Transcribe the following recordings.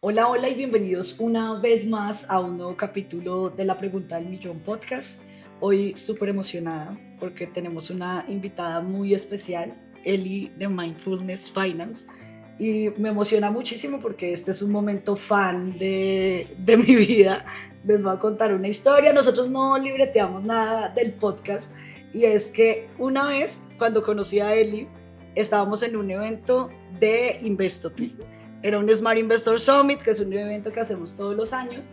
Hola, hola y bienvenidos una vez más a un nuevo capítulo de La Pregunta del Millón Podcast. Hoy súper emocionada porque tenemos una invitada muy especial, Eli de Mindfulness Finance. Y me emociona muchísimo porque este es un momento fan de mi vida. Les voy a contar una historia. Nosotros no libreteamos nada del podcast. Y es que una vez, cuando conocí a Eli, estábamos en un evento de Investopi. Era un Smart Investor Summit, que es un evento que hacemos todos los años.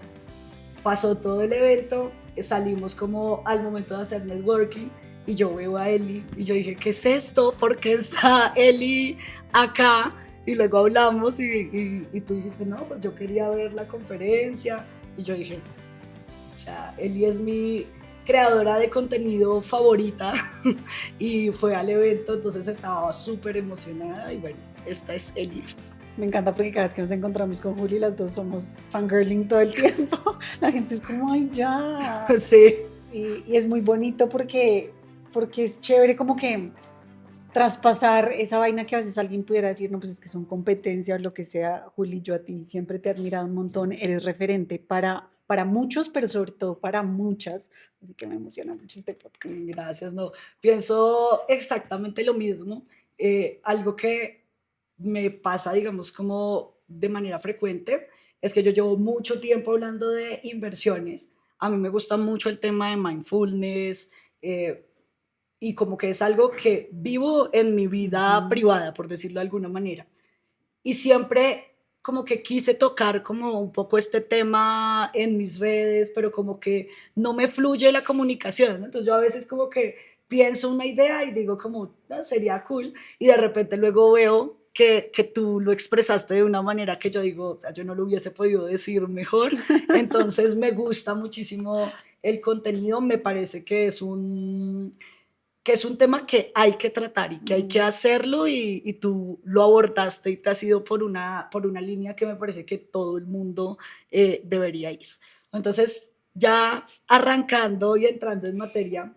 Pasó todo el evento, salimos como al momento de hacer networking y yo veo a Eli y yo dije, ¿qué es esto? ¿Por qué está Eli acá? Y luego hablamos y tú dijiste, no, pues yo quería ver la conferencia. Y yo dije, o sea, Eli es mi creadora de contenido favorita y fue al evento, entonces estaba súper emocionada y bueno, esta es Eli. Me encanta porque cada vez que nos encontramos con Juli, las dos somos fangirling todo el tiempo. La gente es como, ay, ya. Sí. Y es muy bonito porque es chévere como que traspasar esa vaina que a veces alguien pudiera decir, no, pues es que son competencias, lo que sea. Juli, yo a ti siempre te he admirado un montón, eres referente para muchos, pero sobre todo para muchas. Así que me emociona mucho este podcast. Gracias, no. Pienso exactamente lo mismo. Algo que me pasa, digamos, como de manera frecuente, es que yo llevo mucho tiempo hablando de inversiones. A mí me gusta mucho el tema de mindfulness y como que es algo que vivo en mi vida privada, por decirlo de alguna manera. Y siempre como que quise tocar como un poco este tema en mis redes, pero como que no me fluye la comunicación, ¿no? Entonces yo a veces como que pienso una idea y digo como, no, sería cool, y de repente luego veo que tú lo expresaste de una manera que yo digo, o sea, yo no lo hubiese podido decir mejor. Entonces me gusta muchísimo el contenido, me parece que es un tema que hay que tratar y que hay que hacerlo y tú lo abordaste y te has ido por una línea que me parece que todo el mundo debería ir. Entonces, ya arrancando y entrando en materia,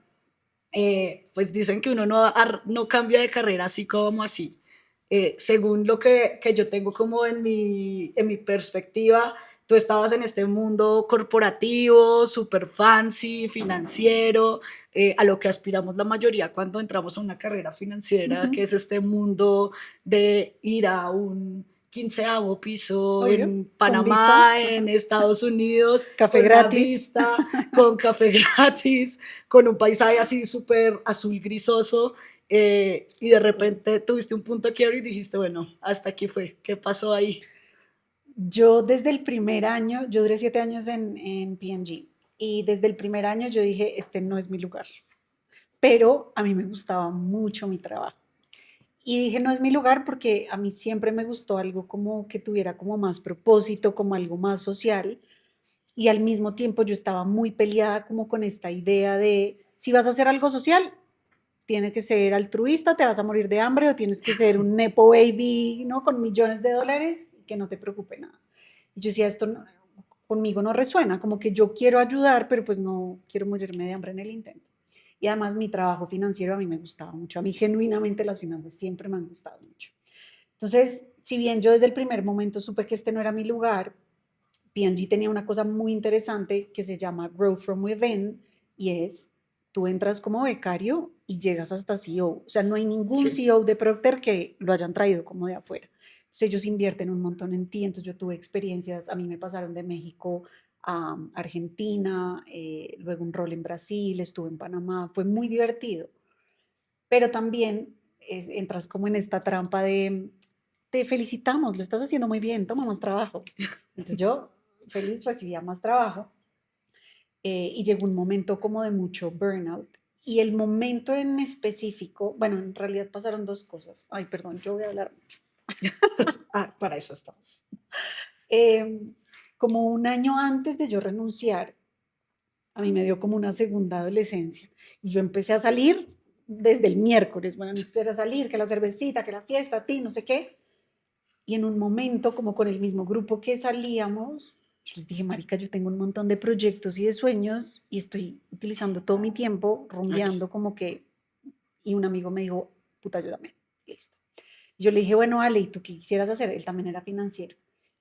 pues dicen que uno no cambia de carrera así como así. Según lo que yo tengo como en mi perspectiva, tú estabas en este mundo corporativo, súper fancy, financiero, a lo que aspiramos la mayoría cuando entramos a una carrera financiera, que es este mundo de ir a un 15º piso Obvio, en con Panamá, vista. en Estados Unidos, Café con la gratis. vista, con café gratis, con un paisaje así súper azul grisoso, y de repente tuviste un punto de quiebre y dijiste, bueno, hasta aquí fue. ¿Qué pasó ahí? Yo desde el primer año, yo duré 7 años en P&G y desde el primer año yo dije, este no es mi lugar, pero a mí me gustaba mucho mi trabajo. Y dije, no es mi lugar porque a mí siempre me gustó algo como que tuviera como más propósito, como algo más social. Y al mismo tiempo yo estaba muy peleada como con esta idea de, si vas a hacer algo social, tiene que ser altruista, te vas a morir de hambre o tienes que ser un nepo baby, ¿no? Con millones de dólares y que no te preocupe nada. Y yo decía, esto no, conmigo no resuena, como que yo quiero ayudar, pero pues no quiero morirme de hambre en el intento. Y además mi trabajo financiero a mí me gustaba mucho, a mí genuinamente las finanzas siempre me han gustado mucho. Entonces, si bien yo desde el primer momento supe que este no era mi lugar, P&G tenía una cosa muy interesante que se llama Grow from Within y es, tú entras como becario y llegas hasta CEO. O sea, no hay ningún Sí. CEO de Procter que lo hayan traído como de afuera. Entonces ellos invierten un montón en ti. Entonces yo tuve experiencias, a mí me pasaron de México a Argentina, luego un rol en Brasil, estuve en Panamá, fue muy divertido. Pero también entras como en esta trampa de, te felicitamos, lo estás haciendo muy bien, toma más trabajo. Entonces yo feliz recibía más trabajo y llegó un momento como de mucho burnout. Y el momento en específico, bueno, en realidad pasaron dos cosas. Ay, perdón, yo voy a hablar mucho. Para eso estamos. Eh, Como un año antes de yo renunciar, a mí me dio como una segunda adolescencia y yo empecé a salir desde el miércoles. Bueno, entonces era salir, que la cervecita, que la fiesta, a ti, no sé qué. Y en un momento, como con el mismo grupo que salíamos, Yo les dije, marica, yo tengo un montón de proyectos y de sueños y estoy utilizando todo mi tiempo Ok. rumbeando como que... Y un amigo me dijo, puta, ayúdame. Listo. Yo le dije, bueno, Ale, ¿y tú qué quisieras hacer? Él también era financiero.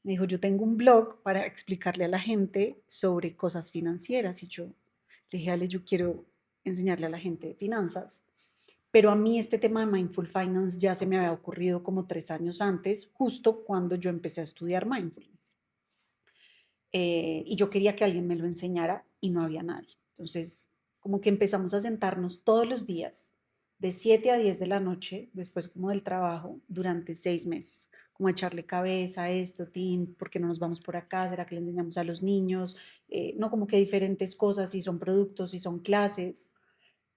Me dijo, yo tengo un blog para explicarle a la gente sobre cosas financieras. Y yo le dije, Ale, yo quiero enseñarle a la gente finanzas. Pero a mí este tema de Mindful Finance ya se me había ocurrido como 3 años antes, justo cuando yo empecé a estudiar mindfulness. Y yo quería que alguien me lo enseñara y no había nadie. Entonces, como que empezamos a sentarnos todos los días, de 7 a 10 de la noche, después como del trabajo, durante 6 meses, como a echarle cabeza a esto, Tim, ¿por qué no nos vamos por acá? ¿Será que le enseñamos a los niños? No, como que diferentes cosas, si son productos, si son clases,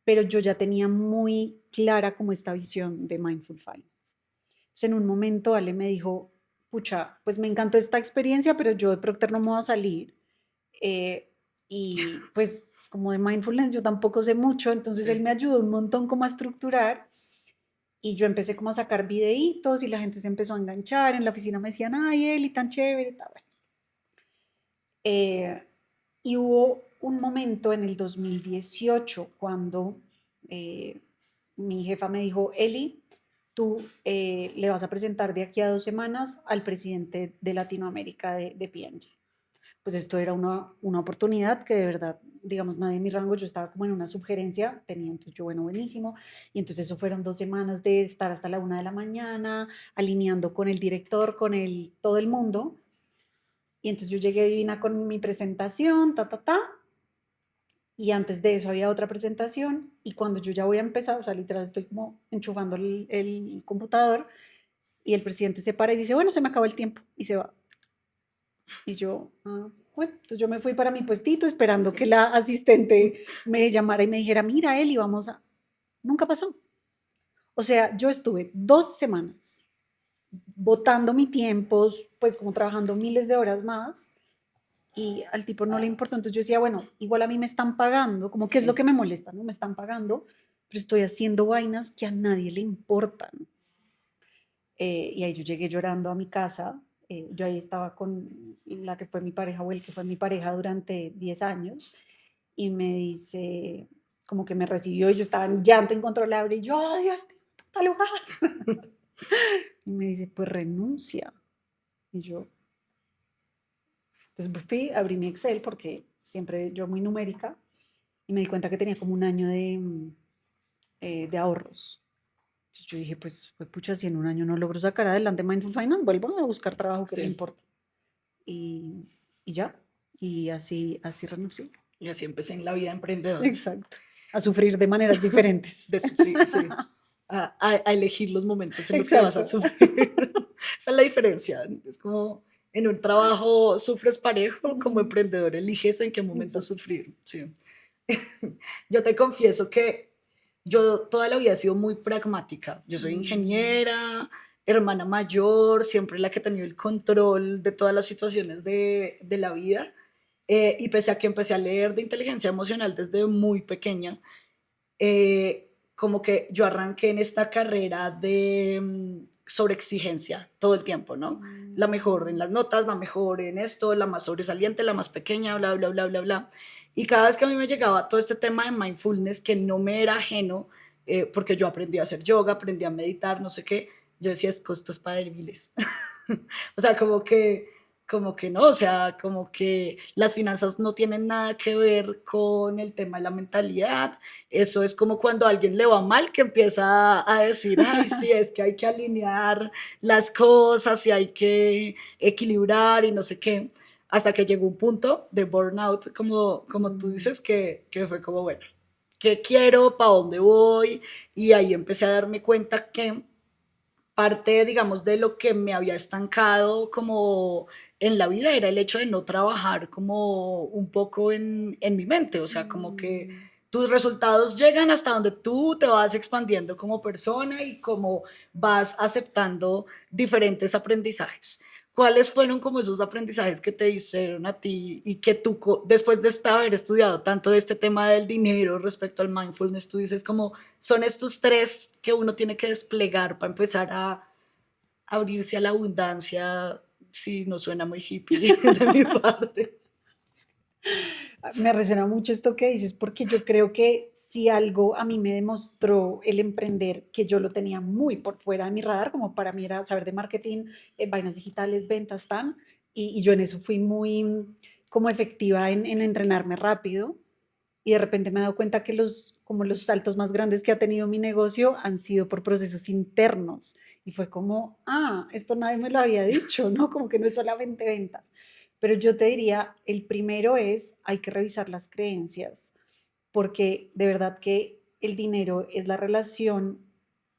pero yo ya tenía muy clara como esta visión de Mindful Finance. Entonces, en un momento Ale me dijo, pucha, pues me encantó esta experiencia, pero yo de Procter no me voy a salir. Eh, y pues como de mindfulness yo tampoco sé mucho, entonces él Sí. me ayudó un montón como a estructurar y yo empecé como a sacar videitos y la gente se empezó a enganchar, en la oficina me decían, ay Eli, tan chévere, tal. Bueno. Eh, y hubo un momento en el 2018 cuando eh, mi jefa me dijo, Eli, tú le vas a presentar de aquí a 2 semanas al presidente de Latinoamérica de P&G. Pues esto era una oportunidad que de verdad, digamos, nadie en mi rango, yo estaba como en una sugerencia, tenía entonces yo, bueno, buenísimo, y entonces eso fueron 2 semanas de estar hasta la 1 de la mañana, alineando con el director, con todo el mundo, y entonces yo llegué divina con mi presentación, ta, ta, ta, y antes de eso había otra presentación, y cuando yo ya voy a empezar, o sea, literal estoy como enchufando el computador, y el presidente se para y dice, bueno, se me acabó el tiempo, y se va. Y yo, bueno, entonces yo me fui para mi puestito esperando que la asistente me llamara y me dijera, mira, Eli, vamos a... Nunca pasó. O sea, yo estuve 2 semanas botando mi tiempo, pues como trabajando miles de horas más y al tipo no le importó. Entonces yo decía, bueno, igual a mí me están pagando, como que es lo Sí. que me molesta, ¿no? Me están pagando, pero estoy haciendo vainas que a nadie le importan. Y ahí yo llegué llorando a mi casa. Yo ahí estaba con la que fue mi pareja o el que fue mi pareja durante 10 años y me dice, como que me recibió y yo estaba en llanto incontrolable y yo odio este puta lugar. Y me dice, pues renuncia. Y yo, entonces fui, abrí mi Excel porque siempre yo muy numérica y me di cuenta que tenía como un año de ahorros. Entonces yo dije, pues pucha, si en un año no logro sacar adelante Mindful Finance, vuelvo a buscar trabajo que me Sí. importa. Y, y ya, y así renuncié. Y así empecé en la vida emprendedora. Exacto. A sufrir de maneras diferentes. De sufrir, sí. A elegir los momentos en los que vas a Exacto. sufrir. Esa es la diferencia. Es como en un trabajo sufres parejo, como emprendedor eliges en qué momento Exacto. sufrir. Sí. Yo te confieso que yo toda la vida he sido muy pragmática. Yo soy Mm, ingeniera, hermana mayor, siempre la que ha tenido el control de todas las situaciones de la vida. Y pese a que empecé a leer de inteligencia emocional desde muy pequeña, como que yo arranqué en esta carrera de sobreexigencia todo el tiempo, ¿no? La mejor en mm, las notas, la mejor en esto, la más sobresaliente, la más pequeña, bla, bla, bla, bla, bla. Y cada vez que a mí me llegaba todo este tema de mindfulness que no me era ajeno, porque yo aprendí a hacer yoga, aprendí a meditar, no sé qué, yo decía, esto es para débiles. O sea, como que no, o sea, como que las finanzas no tienen nada que ver con el tema de la mentalidad. Eso es como cuando a alguien le va mal que empieza a decir, ay, sí, es que hay que alinear las cosas y hay que equilibrar y no sé qué. Hasta que llegó un punto de burnout, como tú mm, dices, que fue como, bueno, ¿qué quiero? ¿Para dónde voy? Y ahí empecé a darme cuenta que parte, digamos, de lo que me había estancado como en la vida era el hecho de no trabajar como un poco en mi mente, o sea, como que mm. tus resultados llegan hasta donde tú te vas expandiendo como persona y como vas aceptando diferentes aprendizajes. ¿Cuáles fueron como esos aprendizajes que te hicieron a ti y que tú, después de haber estudiado tanto de este tema del dinero respecto al mindfulness, tú dices como son estos tres que uno tiene que desplegar para empezar a abrirse a la abundancia sí, no suena muy hippie de mi parte. Me resuena mucho esto que dices porque yo creo que si algo a mí me demostró el emprender, que yo lo tenía muy por fuera de mi radar, como para mí era saber de marketing, vainas digitales, ventas, tan, y yo en eso fui muy como efectiva en entrenarme rápido y de repente me he dado cuenta que como los saltos más grandes que ha tenido mi negocio han sido por procesos internos y fue como, esto nadie me lo había dicho, ¿no? Como que no es solamente ventas. Pero yo te diría, el primero es, hay que revisar las creencias, porque de verdad que el dinero es la relación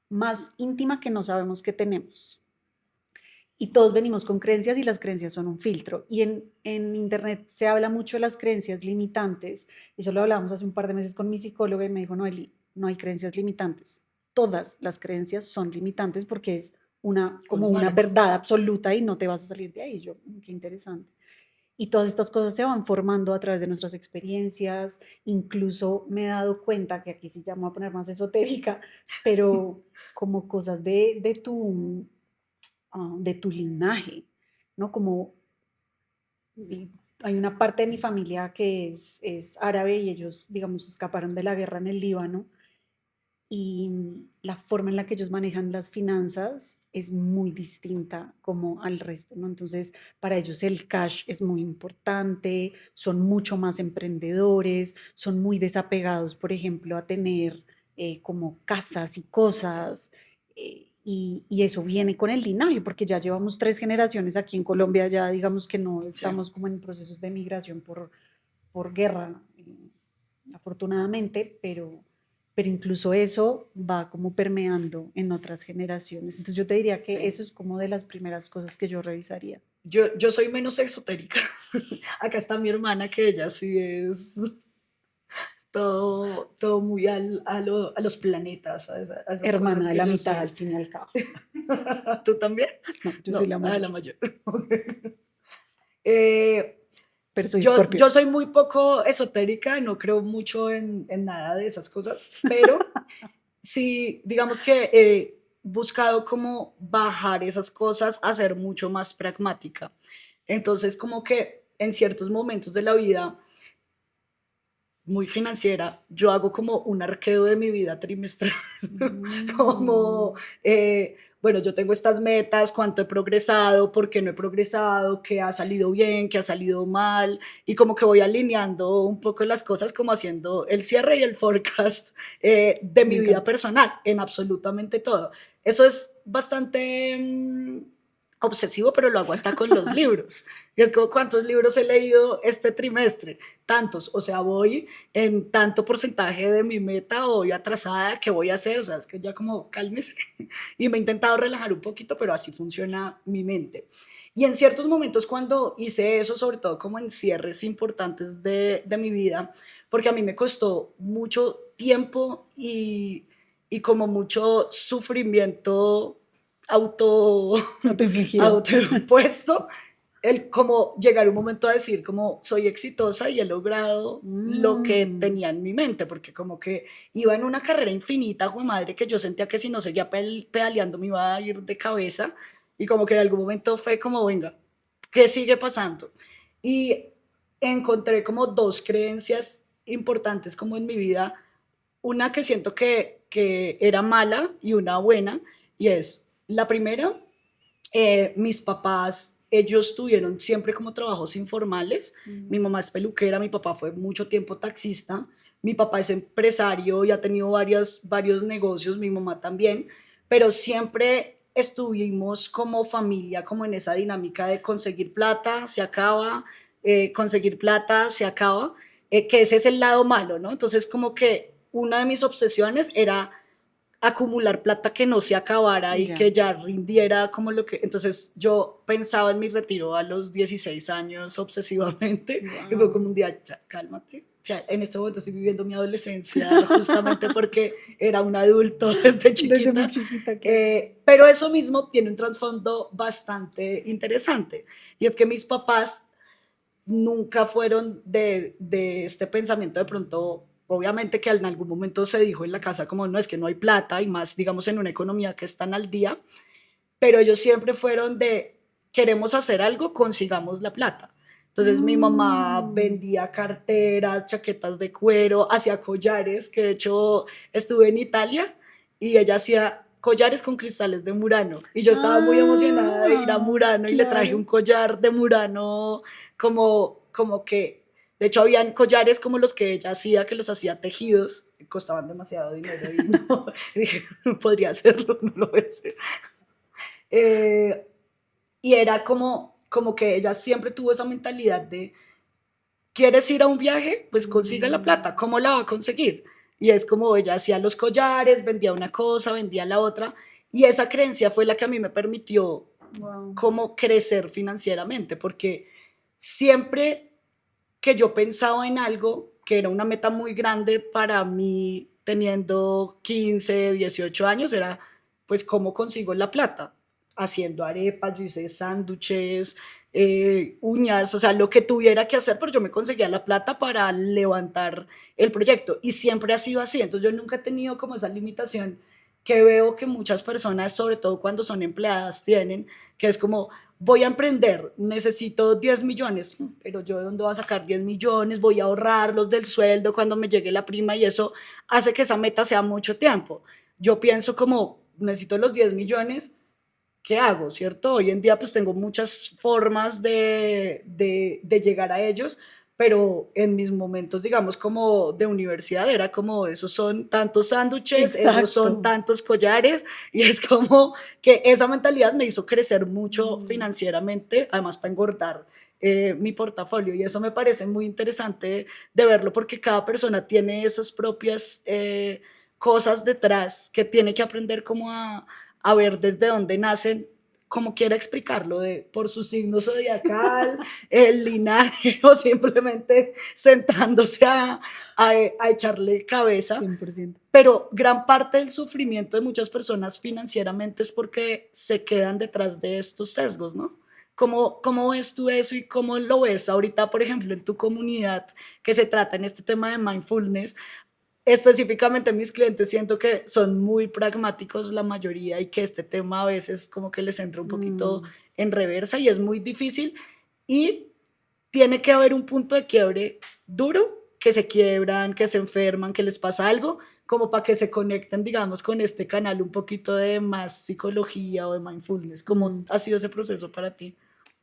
más íntima que no sabemos que tenemos. Y todos venimos con creencias y las creencias son un filtro. Y en Internet se habla mucho de las creencias limitantes. Eso lo hablábamos hace un par de meses con mi psicóloga y me dijo, Noeli, no hay creencias limitantes. Todas las creencias son limitantes porque es como Un una marco. verdad absoluta y no te vas a salir de ahí. Yo, qué interesante. Y todas estas cosas se van formando a través de nuestras experiencias. Incluso me he dado cuenta, que aquí sí ya me voy a poner más esotérica, pero como cosas de tu linaje, ¿no? Como hay una parte de mi familia que es árabe y ellos, digamos, escaparon de la guerra en el Líbano y la forma en la que ellos manejan las finanzas es muy distinta como al resto, ¿no? Entonces, para ellos el cash es muy importante, son mucho más emprendedores, son muy desapegados, por ejemplo, a tener como casas y cosas. Y eso viene con el linaje, porque ya llevamos 3 generaciones aquí en Colombia, ya digamos que no Sí. estamos como en procesos de migración por guerra, afortunadamente, pero incluso eso va como permeando en otras generaciones. Entonces yo te diría que Sí. eso es como de las primeras cosas que yo revisaría. Yo soy menos exotérica. Acá está mi hermana, que ella sí es todo muy a los planetas, a esas cosas Hermana de que la yo mitad soy. al fin y al cabo. ¿Tú también? No, yo soy No, la a la mayor, mayor. Eh, pero soy yo Escorpio. soy muy poco esotérica, no creo mucho en nada de esas cosas, pero sí, digamos que he buscado como bajar esas cosas a ser mucho más pragmática. Entonces, como que en ciertos momentos de la vida muy financiera, yo hago como un arqueo de mi vida trimestral, como, Mm, bueno, yo tengo estas metas, cuánto he progresado, por qué no he progresado, qué ha salido bien, qué ha salido mal, y como que voy alineando un poco las cosas, como haciendo el cierre y el forecast de me mi vida encanta. personal, en absolutamente todo. Eso es bastante obsesivo, pero lo hago hasta con los libros. Y es como, ¿cuántos libros he leído este trimestre? Tantos, o sea, voy en tanto porcentaje de mi meta o voy atrasada, ¿qué voy a hacer? O sea, es que ya como cálmese. Y me he intentado relajar un poquito, pero así funciona mi mente. Y en ciertos momentos cuando hice eso, sobre todo como en cierres importantes de mi vida, porque a mí me costó mucho tiempo y como mucho sufrimiento auto, Autoinfligido. autoimpuesto, el como llegar un momento a decir como soy exitosa y he logrado lo que Mm, tenía en mi mente, porque como que iba en una carrera infinita, jue madre, que yo sentía que si no seguía pedaleando me iba a ir de cabeza, y como que en algún momento fue como, venga, ¿qué sigue pasando? Y encontré como dos creencias importantes como en mi vida, una que siento que era mala y una buena, y es la primera, mis papás, ellos tuvieron siempre como trabajos informales. Mi mm, mamá es peluquera, mi papá fue mucho tiempo taxista, mi papá es empresario y ha tenido varios negocios, mi mamá también, pero siempre estuvimos como familia, como en esa dinámica de conseguir plata, se acaba, conseguir plata, se acaba, que ese es el lado malo, ¿no? Entonces como que una de mis obsesiones era acumular plata que no se acabara y ya. que ya rindiera como lo que... Entonces yo pensaba en mi retiro a los 16 años obsesivamente y fue Wow. como un día, ya, cálmate. O sea, en este momento estoy viviendo mi adolescencia justamente porque era un adulto desde Desde muy chiquita, chiquita, claro. pero eso mismo tiene un trasfondo bastante interesante y es que mis papás nunca fueron de este pensamiento de pronto, obviamente que en algún momento se dijo en la casa como no, es que no hay plata y más, digamos, en una economía que es tan al día, pero ellos siempre fueron de queremos hacer algo, consigamos la plata. Entonces mi mamá vendía carteras, chaquetas de cuero, hacía collares, que de hecho estuve en Italia y ella hacía collares con cristales de Murano. Y yo estaba muy emocionada de ir a Murano y le traje un Claro. collar de Murano como que, de hecho habían collares como los que ella hacía, que los hacía tejidos, que costaban demasiado dinero y no, y dije, podría hacerlo, no lo voy a hacer. Eh, y era como que ella siempre tuvo esa mentalidad de, ¿quieres ir a un viaje? Pues consiga la plata, Mm, ¿cómo la va a conseguir? Y es como ella hacía los collares, vendía una cosa, vendía la otra, y esa creencia fue la que a mí me permitió wow. como crecer financieramente, porque siempre que yo pensaba en algo que era una meta muy grande para mí teniendo 15, 18 años, era pues cómo consigo la plata, haciendo arepas, yo hice sándwiches, uñas, o sea, lo que tuviera que hacer, pero yo me conseguía la plata para levantar el proyecto y siempre ha sido así, entonces yo nunca he tenido como esa limitación que veo que muchas personas, sobre todo cuando son empleadas, tienen, que es como, voy a emprender, necesito 10 millones, pero yo de dónde voy a sacar 10 millones, voy a ahorrarlos del sueldo cuando me llegue la prima y eso hace que esa meta sea mucho tiempo. Yo pienso como, necesito los 10 millones, ¿qué hago? ¿Cierto? Hoy en día pues tengo muchas formas de llegar a ellos, pero en mis momentos, digamos, como de universidad, era como, esos son tantos sándwiches, esos son Exacto. tantos collares, y es como que esa mentalidad me hizo crecer mucho Mm. financieramente, además para engordar mi portafolio, y eso me parece muy interesante de verlo, porque cada persona tiene esas propias cosas detrás que tiene que aprender como a ver desde dónde nacen, como quiera explicarlo, por su signo zodiacal, el linaje o simplemente sentándose a echarle cabeza. 100%. Pero gran parte del sufrimiento de muchas personas financieramente es porque se quedan detrás de estos sesgos, ¿no? ¿Cómo ves tú eso y cómo lo ves ahorita, por ejemplo, en tu comunidad que se trata en este tema de mindfulness? Específicamente mis clientes siento que son muy pragmáticos la mayoría y que este tema a veces como que les entra un poquito Mm. en reversa y es muy difícil y tiene que haber un punto de quiebre duro, que se quiebran, que se enferman, que les pasa algo, como para que se conecten, digamos, con este canal un poquito de más psicología o de mindfulness. ¿Cómo Mm. ha sido ese proceso para ti?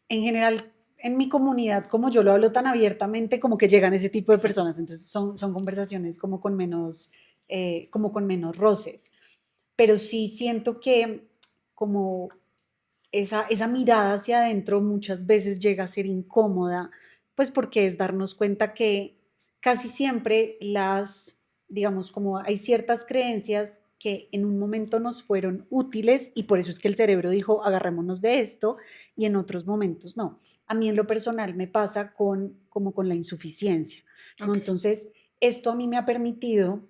En general, en mi comunidad, como yo lo hablo tan abiertamente, como que llegan ese tipo de personas, entonces son conversaciones como con menos roces, pero sí siento que como esa mirada hacia adentro muchas veces llega a ser incómoda, pues porque es darnos cuenta que casi siempre digamos, como hay ciertas creencias que en un momento nos fueron útiles y por eso es que el cerebro dijo, agarrémonos de esto, y en otros momentos no. A mí en lo personal me pasa como con la insuficiencia, ¿no? Ok, Entonces, esto a mí me ha permitido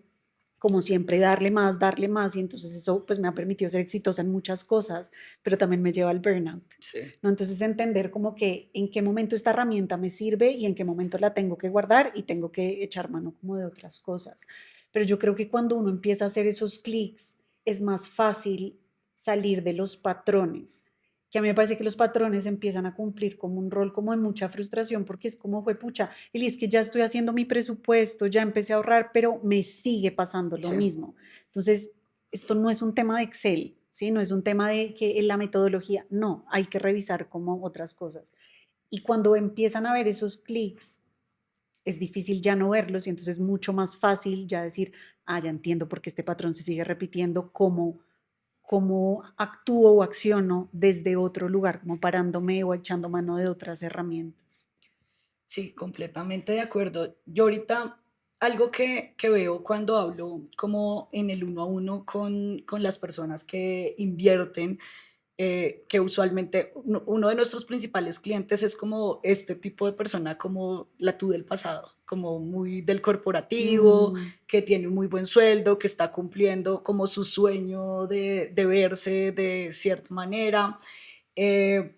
como siempre, darle más, y entonces eso pues me ha permitido ser exitosa en muchas cosas, pero también me lleva al burnout, sí. ¿no? Entonces entender como que en qué momento esta herramienta me sirve y en qué momento la tengo que guardar y tengo que echar mano como de otras cosas. Pero yo creo que cuando uno empieza a hacer esos clics es más fácil salir de los patrones, que a mí me parece que los patrones empiezan a cumplir como un rol como de mucha frustración porque es como fue pucha, y es que ya estoy haciendo mi presupuesto, ya empecé a ahorrar, pero me sigue pasando lo Sí. mismo. Entonces, esto no es un tema de Excel, ¿sí? No es un tema de que en la metodología, no, hay que revisar como otras cosas. Y cuando empiezan a ver esos clics, es difícil ya no verlos y entonces es mucho más fácil ya decir, ah, ya entiendo por qué este patrón se sigue repitiendo, cómo actúo o acciono desde otro lugar, como parándome o echando mano de otras herramientas. Sí, completamente de acuerdo. Yo ahorita algo que veo cuando hablo como en el uno a uno con las personas que invierten, que usualmente uno de nuestros principales clientes es como este tipo de persona como la tú del pasado, como muy del corporativo, Mm, que tiene un muy buen sueldo, que está cumpliendo como su sueño de verse de cierta manera. Eh,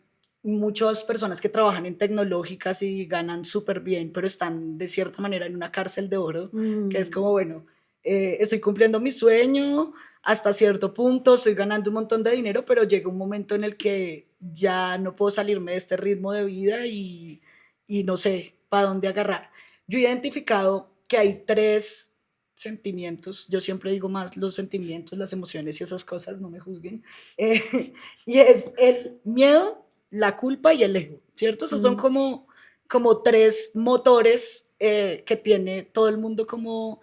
Muchas personas que trabajan en tecnológicas y ganan súper bien, pero están de cierta manera en una cárcel de oro, que es mm, como, bueno, estoy cumpliendo mi sueño hasta cierto punto, estoy ganando un montón de dinero, pero llega un momento en el que ya no puedo salirme de este ritmo de vida y no sé para dónde agarrar. Yo he identificado que hay tres sentimientos, yo siempre digo más los sentimientos, las emociones y esas cosas, no me juzguen, y es el miedo, la culpa y el ego, ¿cierto? Esos son Mm. como tres motores que tiene todo el mundo como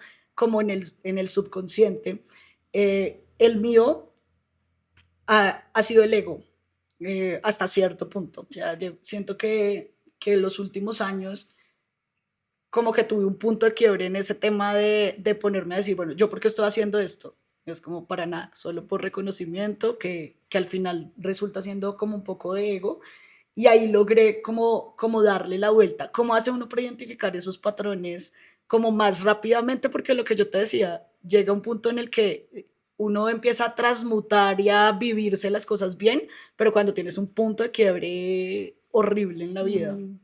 en el subconsciente. El mío ha sido el ego hasta cierto punto. O sea, yo siento que los últimos años como que tuve un punto de quiebre en ese tema de ponerme a decir, bueno, ¿yo por qué estoy haciendo esto? Es como para nada, solo por reconocimiento, que al final resulta siendo como un poco de ego. Y ahí logré como darle la vuelta. ¿Cómo hace uno para identificar esos patrones como más rápidamente? Porque lo que yo te decía, llega un punto en el que uno empieza a transmutar y a vivirse las cosas bien, pero cuando tienes un punto de quiebre horrible en la vida. Mm.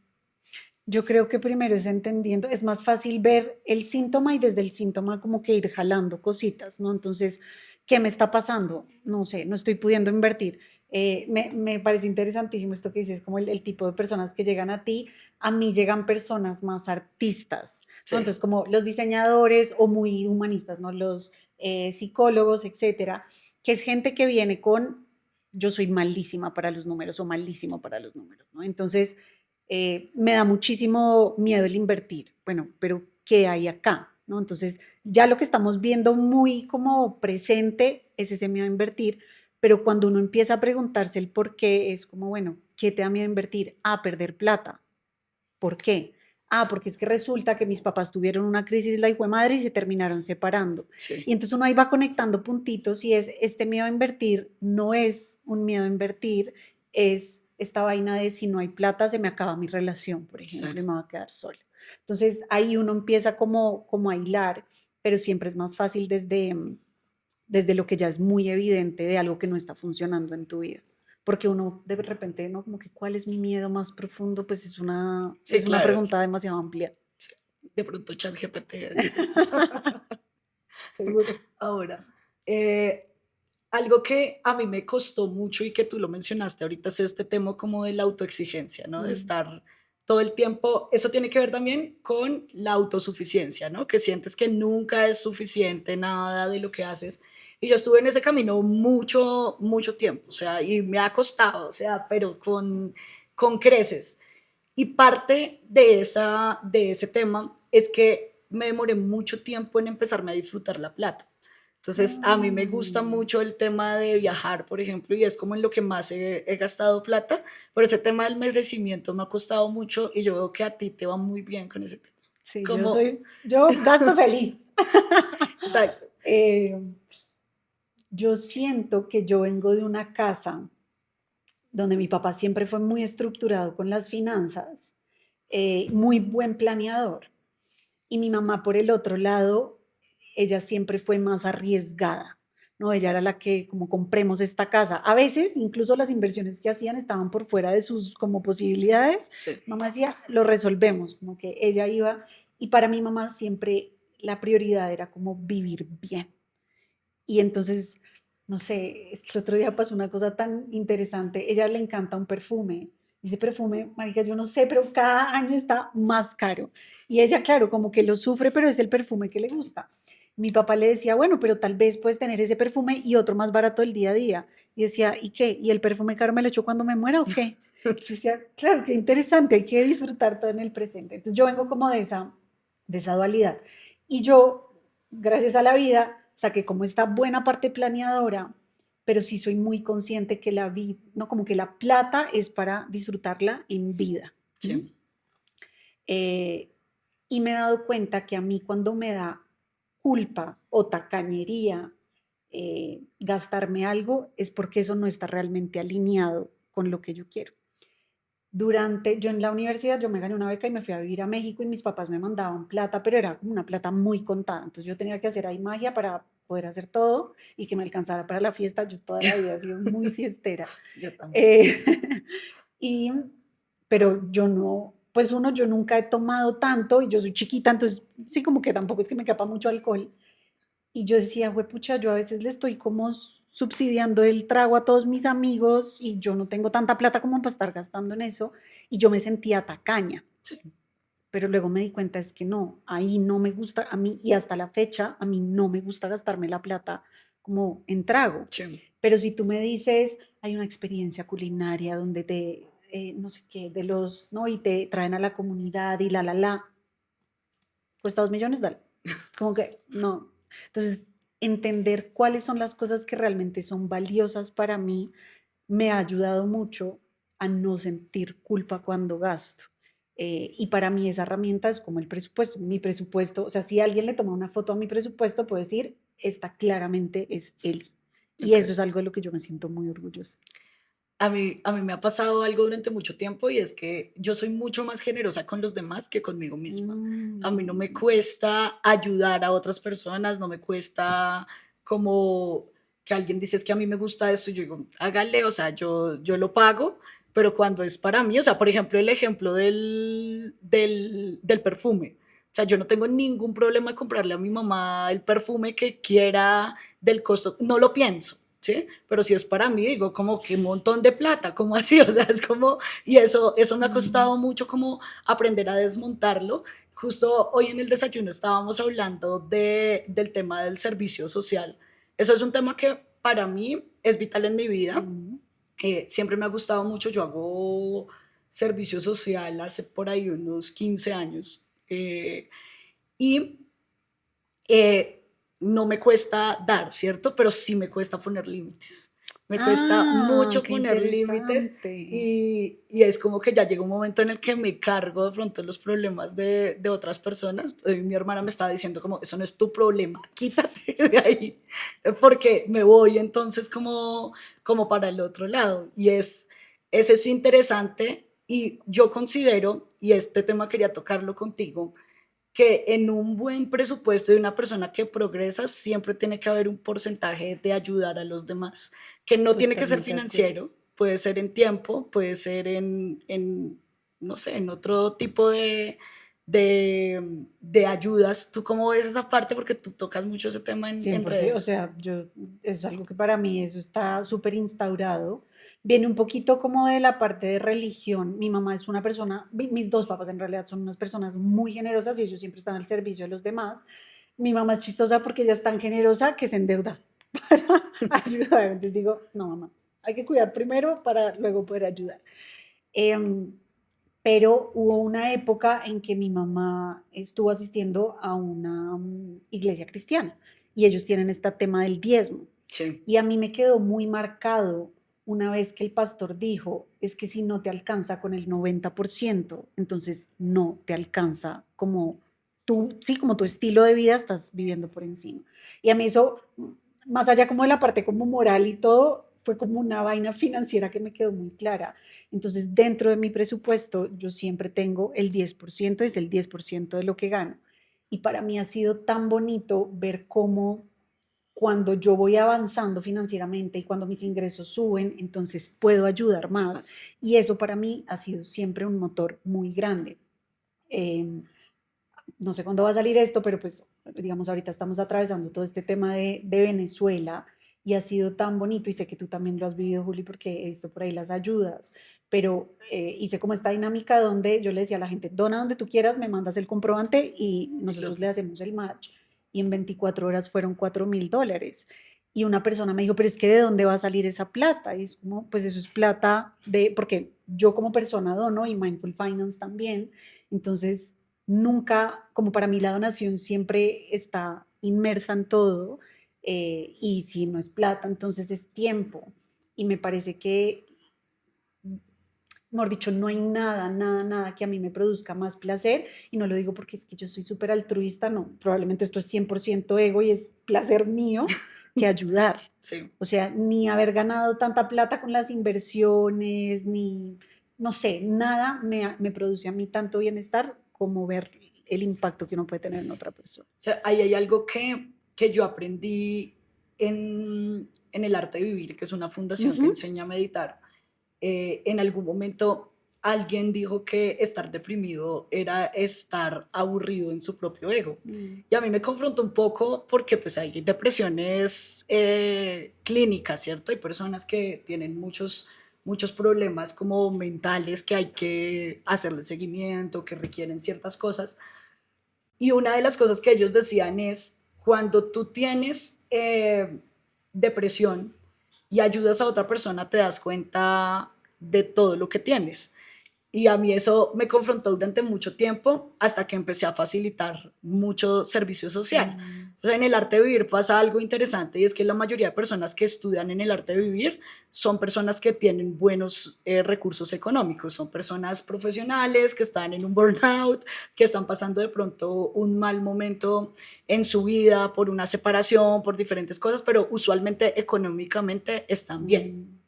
Yo creo que primero es entendiendo, es más fácil ver el síntoma y desde el síntoma como que ir jalando cositas, ¿no? Entonces, ¿qué me está pasando? No sé, no estoy pudiendo invertir. Me parece interesantísimo esto que dices, como el tipo de personas que llegan a ti. A mí llegan personas más artistas, ¿no? Sí, Entonces, como los diseñadores o muy humanistas, ¿no? Los psicólogos, etcétera, que es gente que viene con, yo soy malísima para los números o malísimo para los números, ¿no? Entonces, me da muchísimo miedo el invertir. Bueno, pero ¿qué hay acá? ¿No? Entonces, ya lo que estamos viendo muy como presente es ese miedo a invertir, pero cuando uno empieza a preguntarse el por qué, es como, bueno, ¿qué te da miedo a invertir? A perder plata. ¿Por qué? Porque es que resulta que mis papás tuvieron una crisis la hijo de madre y se terminaron separando. sí, Y entonces uno ahí va conectando puntitos y es este miedo a invertir, no es un miedo a invertir, es esta vaina de si no hay plata se me acaba mi relación, por ejemplo, y claro. me va a quedar sola. Entonces ahí uno empieza como a hilar, pero siempre es más fácil desde lo que ya es muy evidente de algo que no está funcionando en tu vida. Porque uno de repente, ¿no? Como que, ¿cuál es mi miedo más profundo? Pues Sí, es una claro. pregunta demasiado amplia. Sí. De pronto ChatGPT ayuda. Seguro. Ahora, eh, algo que a mí me costó mucho y que tú lo mencionaste ahorita es este tema como de la autoexigencia, ¿no? De Mm. estar todo el tiempo, eso tiene que ver también con la autosuficiencia, ¿no? Que sientes que nunca es suficiente nada de lo que haces. Y yo estuve en ese camino mucho, mucho tiempo, o sea, y me ha costado, o sea, pero con creces. Y parte de ese tema es que me demoré mucho tiempo en empezarme a disfrutar la plata. Entonces, a mí me gusta Mm. mucho el tema de viajar, por ejemplo, y es como en lo que más he gastado plata, pero ese tema del merecimiento me ha costado mucho y yo veo que a ti te va muy bien con ese tema. Sí, Como, yo gasto feliz. exacto, Eh, yo siento que yo vengo de una casa donde mi papá siempre fue muy estructurado con las finanzas, muy buen planeador. Y mi mamá, por el otro lado, ella siempre fue más arriesgada, ¿no? Ella era la que, como compremos esta casa. A veces, incluso las inversiones que hacían estaban por fuera de sus como posibilidades. sí, Mamá decía, lo resolvemos, como que ella iba. Y para mi mamá siempre la prioridad era como vivir bien. Y entonces, no sé, es que el otro día pasó una cosa tan interesante. Ella le encanta un perfume. Ese perfume, marica, yo no sé, pero cada año está más caro. Y ella, claro, como que lo sufre, pero es el perfume que le gusta. Mi papá le decía, bueno, pero tal vez puedes tener ese perfume y otro más barato el día a día. Y decía, ¿y qué? ¿Y el perfume caro me lo echo cuando me muera o qué? Yo sí, decía, claro, qué interesante, hay que disfrutar todo en el presente. Entonces yo vengo como de esa dualidad. Y yo, gracias a la vida, saqué como esta buena parte planeadora, pero sí soy muy consciente que la vida, no, como que la plata es para disfrutarla en vida. ¿Mm? sí, Eh, y me he dado cuenta que a mí cuando me da culpa o tacañería gastarme algo es porque eso no está realmente alineado con lo que yo quiero. Yo en la universidad, yo me gané una beca y me fui a vivir a México y mis papás me mandaban plata, pero era como una plata muy contada. Entonces yo tenía que hacer ahí magia para poder hacer todo y que me alcanzara para la fiesta. Yo toda la vida he sido muy fiestera. yo también. Eh, y, pero yo no, pues uno, yo nunca he tomado tanto y yo soy chiquita, entonces sí como que tampoco es que me capa mucho alcohol. Y yo decía, pucha, yo a veces le estoy como subsidiando el trago a todos mis amigos y yo no tengo tanta plata como para estar gastando en eso. Y yo me sentía tacaña. Sí. Pero luego me di cuenta es que no, ahí no me gusta a mí y hasta la fecha a mí no me gusta gastarme la plata como en trago. Sí. Pero si tú me dices, hay una experiencia culinaria donde no sé qué, ¿no? Y te traen a la comunidad y cuesta 2 millones, dale. Como que no. Entonces, entender cuáles son las cosas que realmente son valiosas para mí me ha ayudado mucho a no sentir culpa cuando gasto. Y para mí esa herramienta es como el presupuesto. Mi presupuesto, o sea, si alguien le toma una foto a mi presupuesto, puedo decir, esta claramente es Eli. Y Ok. eso es algo de lo que yo me siento muy orgullosa. A mí me ha pasado algo durante mucho tiempo y es que yo soy mucho más generosa con los demás que conmigo misma. A mí no me Mm, cuesta ayudar a otras personas, no me cuesta como que alguien dice es que a mí me gusta esto, y yo digo, hágale, o sea, yo lo pago, pero cuando es para mí, o sea, por ejemplo, el ejemplo del perfume. O sea, yo no tengo ningún problema en comprarle a mi mamá el perfume que quiera del costo, no lo pienso. ¿Sí? Pero si es para mí, digo, como que un montón de plata, como así, o sea, es como, y eso me ha mm. costado mucho como aprender a desmontarlo. Justo hoy en el desayuno estábamos hablando del tema del servicio social. Eso es un tema que para mí es vital en mi vida. Mm. Siempre me ha gustado mucho, yo hago servicio social hace por ahí unos 15 años. Y eh, no me cuesta dar, ¿cierto? Pero sí me cuesta poner límites. Me cuesta Ah, mucho qué poner límites interesante. y es como que ya llega un momento en el que me cargo de pronto los problemas de otras personas. Mi hermana me estaba diciendo como, eso no es tu problema, quítate de ahí, porque me voy entonces como para el otro lado. Es eso interesante y yo considero, y este tema quería tocarlo contigo, que en un buen presupuesto de una persona que progresa siempre tiene que haber un porcentaje de ayudar a los demás, que no tiene que ser Totalmente de acuerdo. financiero, puede ser en tiempo, puede ser no sé, en otro tipo de ayudas. ¿Tú cómo ves esa parte? Porque tú tocas mucho ese tema en 100%, o redes. sea, es algo que para mí eso está súper instaurado. Viene un poquito como de la parte de religión. Mi mamá es una persona, mis dos papás en realidad son unas personas muy generosas y ellos siempre están al servicio de los demás. Mi mamá es chistosa porque ella es tan generosa que se endeuda para ayudar. Entonces digo, no, mamá, hay que cuidar primero para luego poder ayudar. Em, pero hubo una época en que mi mamá estuvo asistiendo a una iglesia cristiana y ellos tienen este tema del diezmo. Sí, Y a mí me quedó muy marcado una vez que el pastor dijo, es que si no te alcanza con el 90%, entonces no te alcanza como tú, sí, como tu estilo de vida estás viviendo por encima. Y a mí eso, más allá como de la parte como moral y todo, fue como una vaina financiera que me quedó muy clara. Entonces, dentro de mi presupuesto, yo siempre tengo el 10%, es el 10% de lo que gano. Y para mí ha sido tan bonito ver cómo cuando yo voy avanzando financieramente y cuando mis ingresos suben, entonces puedo ayudar más. más. Y eso para mí ha sido siempre un motor muy grande. Eh, no sé cuándo va a salir esto, pero pues digamos ahorita estamos atravesando todo este tema de Venezuela y ha sido tan bonito y sé que tú también lo has vivido, Juli, porque he visto por ahí las ayudas, pero hice como esta dinámica donde yo le decía a la gente, dona donde tú quieras, me mandas el comprobante y Y lo, nosotros le hacemos el match y en 24 horas fueron $4,000. Y una persona me dijo, pero es que ¿de dónde va a salir esa plata? Y es como, pues eso es plata porque yo como persona dono y Mindful Finance también, entonces nunca, como para mí la donación siempre está inmersa en todo, y si no es plata, entonces es tiempo. Y me parece que, mejor dicho, no hay nada, nada, nada que a mí me produzca más placer. Y no lo digo porque es que yo soy súper altruista, no, probablemente esto es 100% ego y es placer mío que ayudar. sí. O sea, ni haber ganado tanta plata con las inversiones, ni, no sé, nada me produce a mí tanto bienestar como ver el impacto que uno puede tener en otra persona. O sea, ahí hay algo que yo aprendí en el arte de vivir, que es una fundación que Ujú. enseña a meditar. En algún momento alguien dijo que estar deprimido era estar aburrido en su propio ego. Y a mí me confrontó un poco porque pues hay depresiones clínicas, ¿cierto? Hay personas que tienen muchos problemas como mentales que hay que hacerle seguimiento, que requieren ciertas cosas. Y una de las cosas que ellos decían es, cuando tú tienes depresión y ayudas a otra persona, te das cuenta de todo lo que tienes. Y a mí eso me confrontó durante mucho tiempo hasta que empecé a facilitar mucho servicio social. O sea, en el arte de vivir pasa algo interesante y es que la mayoría de personas que estudian en el arte de vivir son personas que tienen buenos recursos económicos, son personas profesionales que están en un burnout, que están pasando de pronto un mal momento en su vida por una separación, por diferentes cosas, pero usualmente económicamente están bien.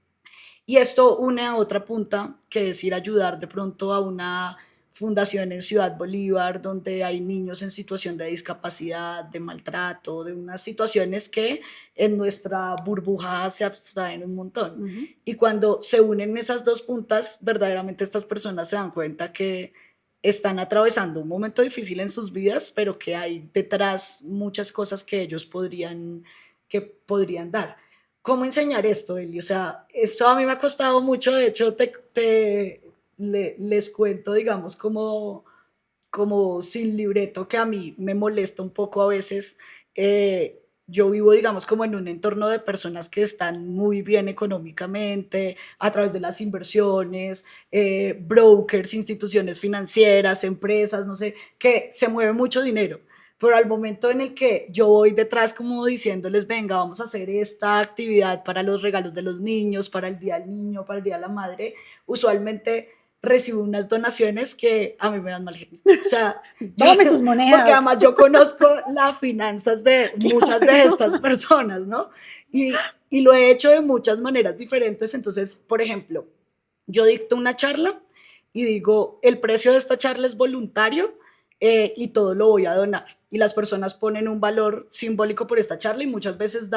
Y esto une a otra punta, que es ir a ayudar de pronto a una fundación en Ciudad Bolívar, donde hay niños en situación de discapacidad, de maltrato, de unas situaciones que en nuestra burbuja se abstraen un montón. Y cuando se unen esas dos puntas, verdaderamente estas personas se dan cuenta que están atravesando un momento difícil en sus vidas, pero que hay detrás muchas cosas que podrían dar. ¿Cómo enseñar esto, Eli? O sea, esto a mí me ha costado mucho, de hecho, les cuento, digamos, como sin libreto, que a mí me molesta un poco a veces. Yo vivo, digamos, como en un entorno de personas que están muy bien económicamente, a través de las inversiones, brokers, instituciones financieras, empresas, no sé, que se mueve mucho dinero. Pero al momento en el que yo voy detrás como diciéndoles, venga, vamos a hacer esta actividad para los regalos de los niños, para el Día del Niño, para el Día de la Madre, usualmente recibo unas donaciones que a mí me dan mal genio. O sea, Tome sus porque monedas. además yo conozco las finanzas de muchas de estas Claro. personas, ¿no? Y lo he hecho de muchas maneras diferentes. Entonces, por ejemplo, yo dicto una charla y digo, el precio de esta charla es voluntario y todo lo voy a donar. Y las personas ponen un valor simbólico por esta charla y muchas veces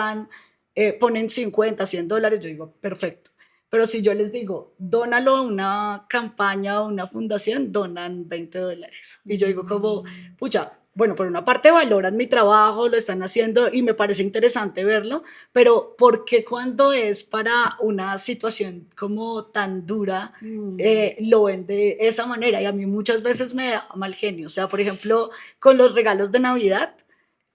ponen 50, $100. Yo digo, perfecto. Pero si yo les digo, dónalo a una campaña o una fundación, donan $20. Y yo digo como, pucha, bueno, por una parte valoran mi trabajo, lo están haciendo y me parece interesante verlo, pero ¿por qué cuando es para una situación como tan dura lo ven de esa manera? Y a mí muchas veces me da mal genio. O sea, por ejemplo, con los regalos de Navidad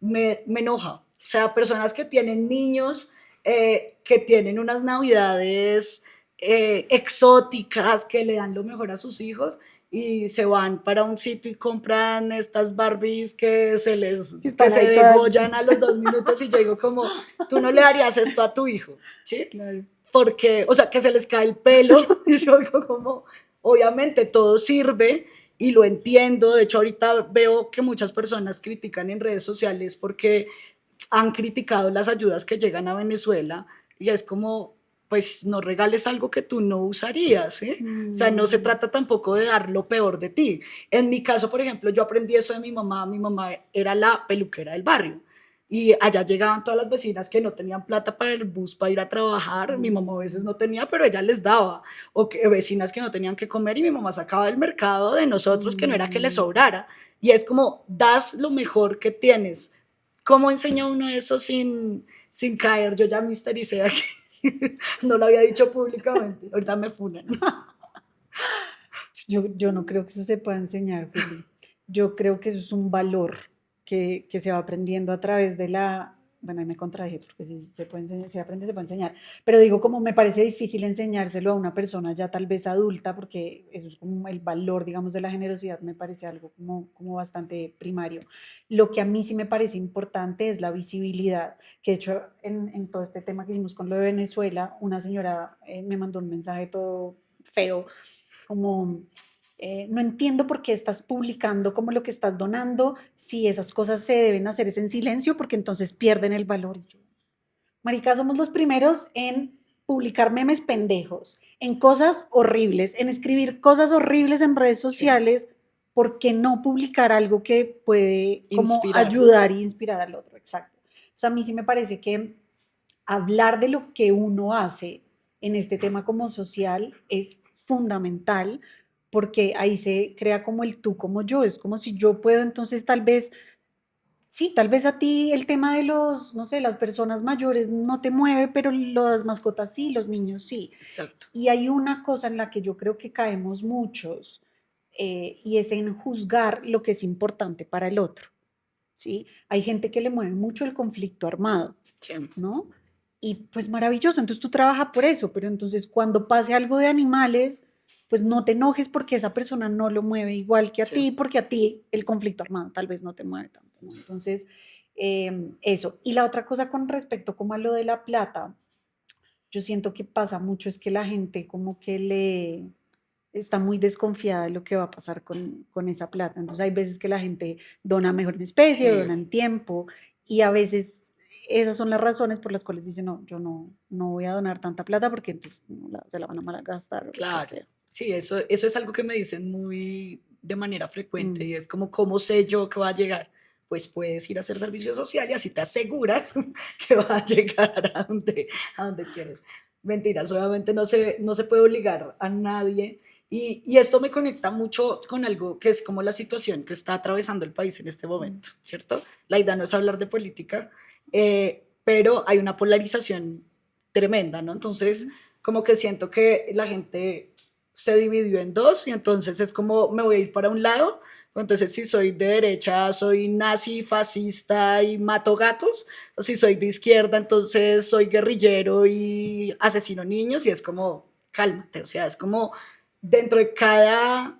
me enoja. O sea, personas que tienen niños que tienen unas navidades exóticas, que le dan lo mejor a sus hijos y se van para un sitio y compran estas Barbies que Están se ahí todas. degollan a los 2 minutos y yo digo como, tú no le darías esto a tu hijo, ¿sí? Claro. Porque, o sea, que se les cae el pelo y yo digo como, obviamente todo sirve y lo entiendo. De hecho, ahorita veo que muchas personas critican en redes sociales porque han criticado las ayudas que llegan a Venezuela y es como, pues no regales algo que tú no usarías, ¿eh? O sea, no se trata tampoco de dar lo peor de ti. En mi caso, por ejemplo, yo aprendí eso de mi mamá era la peluquera del barrio. Y allá llegaban todas las vecinas que no tenían plata para el bus para ir a trabajar. Mi mamá a veces no tenía, pero ella les daba. O que, vecinas que no tenían que comer y mi mamá sacaba del mercado de nosotros, que no era que les sobrara. Y es como, das lo mejor que tienes. ¿Cómo enseña uno eso sin caer? Yo ya me histericé aquí. No lo había dicho públicamente. Ahorita me funan. Yo no creo que eso se pueda enseñar, Juli. Yo creo que eso es un valor que se va aprendiendo a través de la... Bueno, ahí me contradije porque si se puede enseñar, se aprende, se puede enseñar. Pero digo, como me parece difícil enseñárselo a una persona ya tal vez adulta, porque eso es como el valor, digamos, de la generosidad, me parece algo como bastante primario. Lo que a mí sí me parece importante es la visibilidad, que de hecho en todo este tema que hicimos con lo de Venezuela, una señora me mandó un mensaje todo feo como no entiendo por qué estás publicando como lo que estás donando, si esas cosas se deben hacer es en silencio, porque entonces pierden el valor. Marica, somos los primeros en publicar memes pendejos, en cosas horribles, en escribir cosas horribles en redes Sí. sociales. ¿Por qué no publicar algo que puede como Inspirar. ayudar e inspirar al otro? Exacto. O sea, a mí sí me parece que hablar de lo que uno hace en este tema como social es fundamental porque ahí se crea como el tú como yo, es como si yo puedo, entonces tal vez, sí, tal vez a ti el tema de los, no sé, las personas mayores no te mueve, pero las mascotas sí, los niños sí. Exacto. Y hay una cosa en la que yo creo que caemos muchos, y es en juzgar lo que es importante para el otro, ¿sí? Hay gente que le mueve mucho el conflicto armado, Sí, ¿no? Y pues maravilloso, entonces tú trabajas por eso, pero entonces cuando pase algo de animales, pues no te enojes porque esa persona no lo mueve igual que a sí. ti, porque a ti el conflicto armado tal vez no te mueve tanto, ¿no? Entonces, eso. Y la otra cosa con respecto como a lo de la plata, yo siento que pasa mucho es que la gente como que le está muy desconfiada de lo que va a pasar con esa plata. Entonces hay veces que la gente dona mejor en especie, Sí. dona en tiempo y a veces esas son las razones por las cuales dicen, no, yo no voy a donar tanta plata porque entonces se la van a malgastar o lo que Claro, sea. sí, eso es algo que me dicen muy de manera frecuente y Mm, es como, ¿cómo sé yo que va a llegar? Pues puedes ir a hacer servicio social y así te aseguras que va a llegar a donde quieres. Mentiras, obviamente no se puede obligar a nadie y esto me conecta mucho con algo que es como la situación que está atravesando el país en este mm, momento, ¿cierto? La idea no es hablar de política, pero hay una polarización tremenda, ¿no? Entonces, mm. como que siento que la gente se dividió en dos y entonces es como me voy a ir para un lado, entonces si soy de derecha soy nazi, fascista y mato gatos, o si soy de izquierda entonces soy guerrillero y asesino niños y es como cálmate, o sea, es como dentro de cada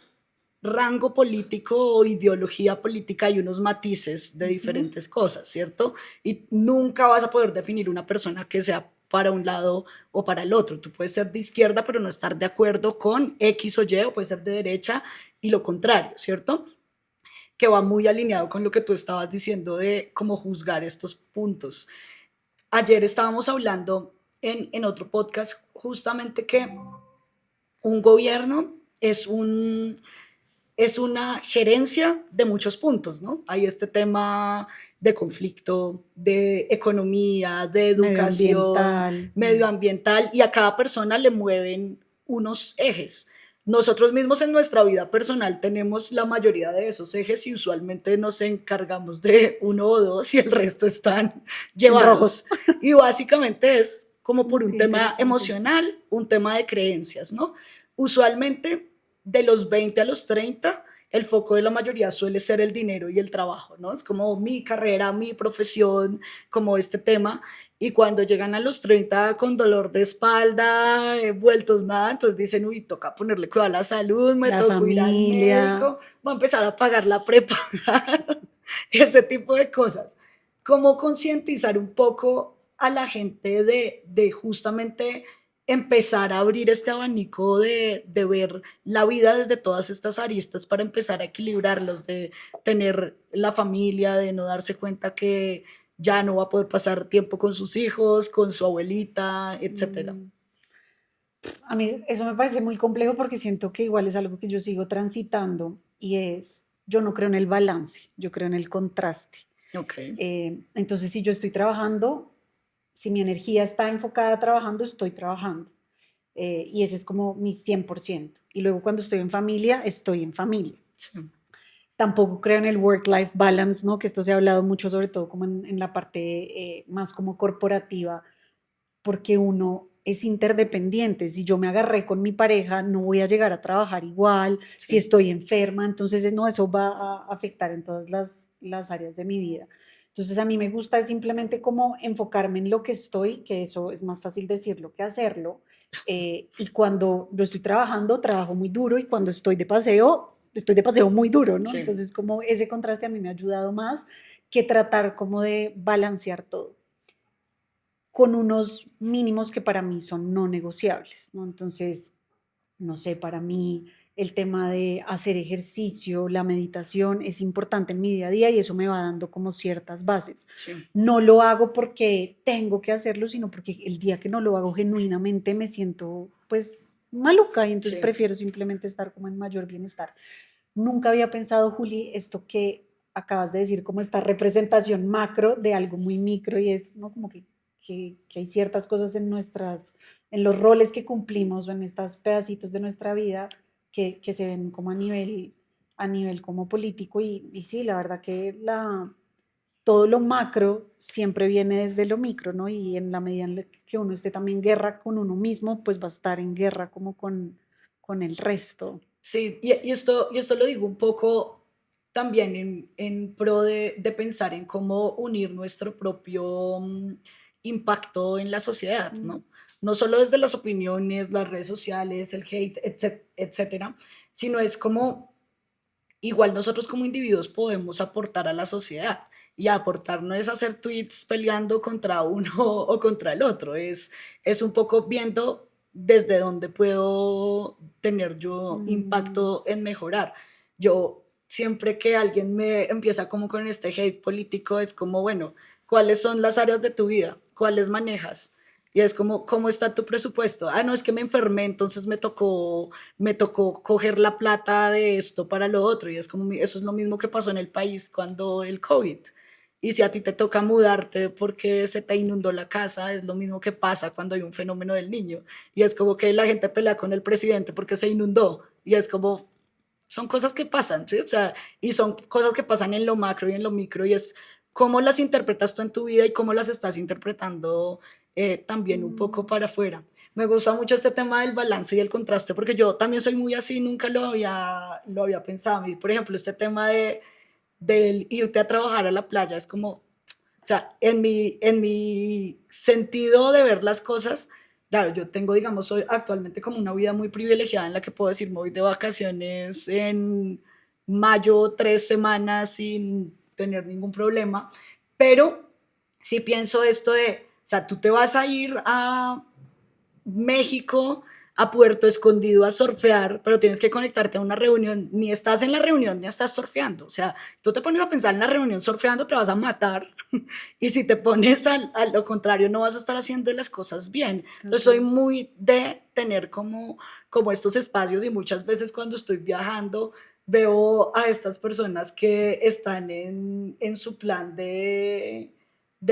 rango político o ideología política hay unos matices de Ujú. diferentes cosas, ¿cierto? Y nunca vas a poder definir una persona que sea para un lado o para el otro. Tú puedes ser de izquierda pero no estar de acuerdo con X o Y, o puedes ser de derecha y lo contrario, ¿cierto? Que va muy alineado con lo que tú estabas diciendo de cómo juzgar estos puntos. Ayer estábamos hablando en otro podcast justamente que un gobierno es una gerencia de muchos puntos, ¿no? Hay este tema de conflicto, de economía, de educación, Medioambiental. medioambiental, y a cada persona le mueven unos ejes. Nosotros mismos en nuestra vida personal tenemos la mayoría de esos ejes y usualmente nos encargamos de uno o dos y el resto están En rojos. llevados. Y básicamente es como por un Qué tema interesante. emocional, un tema de creencias, ¿no? Usualmente de los 20 a los 30, el foco de la mayoría suele ser el dinero y el trabajo, ¿no? Es como mi carrera, mi profesión, como este tema. Y cuando llegan a los 30 con dolor de espalda, vueltos nada, entonces dicen, uy, toca ponerle cuidado a la salud, me La tocó ir al familia. médico, voy a empezar a pagar la prepa, ese tipo de cosas. ¿Cómo concientizar un poco a la gente de justamente empezar a abrir este abanico de ver la vida desde todas estas aristas para empezar a equilibrarlos, de tener la familia, de no darse cuenta que ya no va a poder pasar tiempo con sus hijos, con su abuelita, etcétera? mm, A mí eso me parece muy complejo porque siento que igual es algo que yo sigo transitando y es, yo no creo en el balance, yo creo en el contraste. Ok, Entonces, si yo estoy trabajando, si mi energía está enfocada trabajando, estoy trabajando. Y ese es como mi 100%. Y luego cuando estoy en familia, estoy en familia. sí, Tampoco creo en el work-life balance, ¿no? Que esto se ha hablado mucho, sobre todo como en la parte más como corporativa, porque uno es interdependiente. Si yo me agarré con mi pareja, no voy a llegar a trabajar igual. Si sí, estoy enferma, entonces no, eso va a afectar en todas las áreas de mi vida. Entonces a mí me gusta simplemente como enfocarme en lo que estoy, que eso es más fácil decirlo que hacerlo. Y cuando yo estoy trabajando, trabajo muy duro y cuando estoy de paseo muy duro, ¿no? sí. Entonces como ese contraste a mí me ha ayudado más que tratar como de balancear todo con unos mínimos que para mí son no negociables, ¿no? Entonces, no sé, para mí el tema de hacer ejercicio, la meditación es importante en mi día a día y eso me va dando como ciertas bases. Sí, No lo hago porque tengo que hacerlo, sino porque el día que no lo hago genuinamente me siento pues maluca y entonces sí. prefiero simplemente estar como en mayor bienestar. Nunca había pensado, Juli, esto que acabas de decir, como esta representación macro de algo muy micro y es, ¿no? Como que hay ciertas cosas en los roles que cumplimos o en estos pedacitos de nuestra vida que se ven como a nivel como político y sí, la verdad que todo lo macro siempre viene desde lo micro, ¿no? Y en la medida en la que uno esté también en guerra con uno mismo, pues va a estar en guerra como con el resto. Sí, y esto lo digo un poco también en pro de pensar en cómo unir nuestro propio impacto en la sociedad, Mm, ¿no? No solo desde las opiniones, las redes sociales, el hate, etcétera, sino es como igual nosotros como individuos podemos aportar a la sociedad. Y aportar no es hacer tweets peleando contra uno o contra el otro, es un poco viendo desde dónde puedo tener yo mm, impacto en mejorar. Yo siempre que alguien me empieza como con este hate político es como, bueno, ¿cuáles son las áreas de tu vida? ¿Cuáles manejas? Y es como, ¿cómo está tu presupuesto? Ah, no, es que me enfermé, entonces me tocó coger la plata de esto para lo otro. Y es como, eso es lo mismo que pasó en el país cuando el COVID. Y si a ti te toca mudarte porque se te inundó la casa, es lo mismo que pasa cuando hay un fenómeno del niño. Y es como que la gente pelea con el presidente porque se inundó. Y es como, son cosas que pasan, ¿sí? O sea, y son cosas que pasan en lo macro y en lo micro. Y es cómo las interpretas tú en tu vida y cómo las estás interpretando también un poco mm. para afuera. Me gusta mucho este tema del balance y el contraste, porque yo también soy muy así, nunca lo había pensado. Y, por ejemplo, este tema del irte a trabajar a la playa es como, o sea, en mi sentido de ver las cosas, claro, yo tengo, digamos, soy actualmente como una vida muy privilegiada en la que puedo decir, me voy de vacaciones en mayo 3 semanas sin tener ningún problema, pero sí pienso esto de, o sea, tú te vas a ir a México, a Puerto Escondido a surfear, pero tienes que conectarte a una reunión, ni estás en la reunión ni estás surfeando, o sea, tú te pones a pensar en la reunión surfeando, te vas a matar, y si te pones a lo contrario, no vas a estar haciendo las cosas bien. Entonces soy Total. muy de tener como estos espacios y muchas veces cuando estoy viajando veo a estas personas que están en su plan de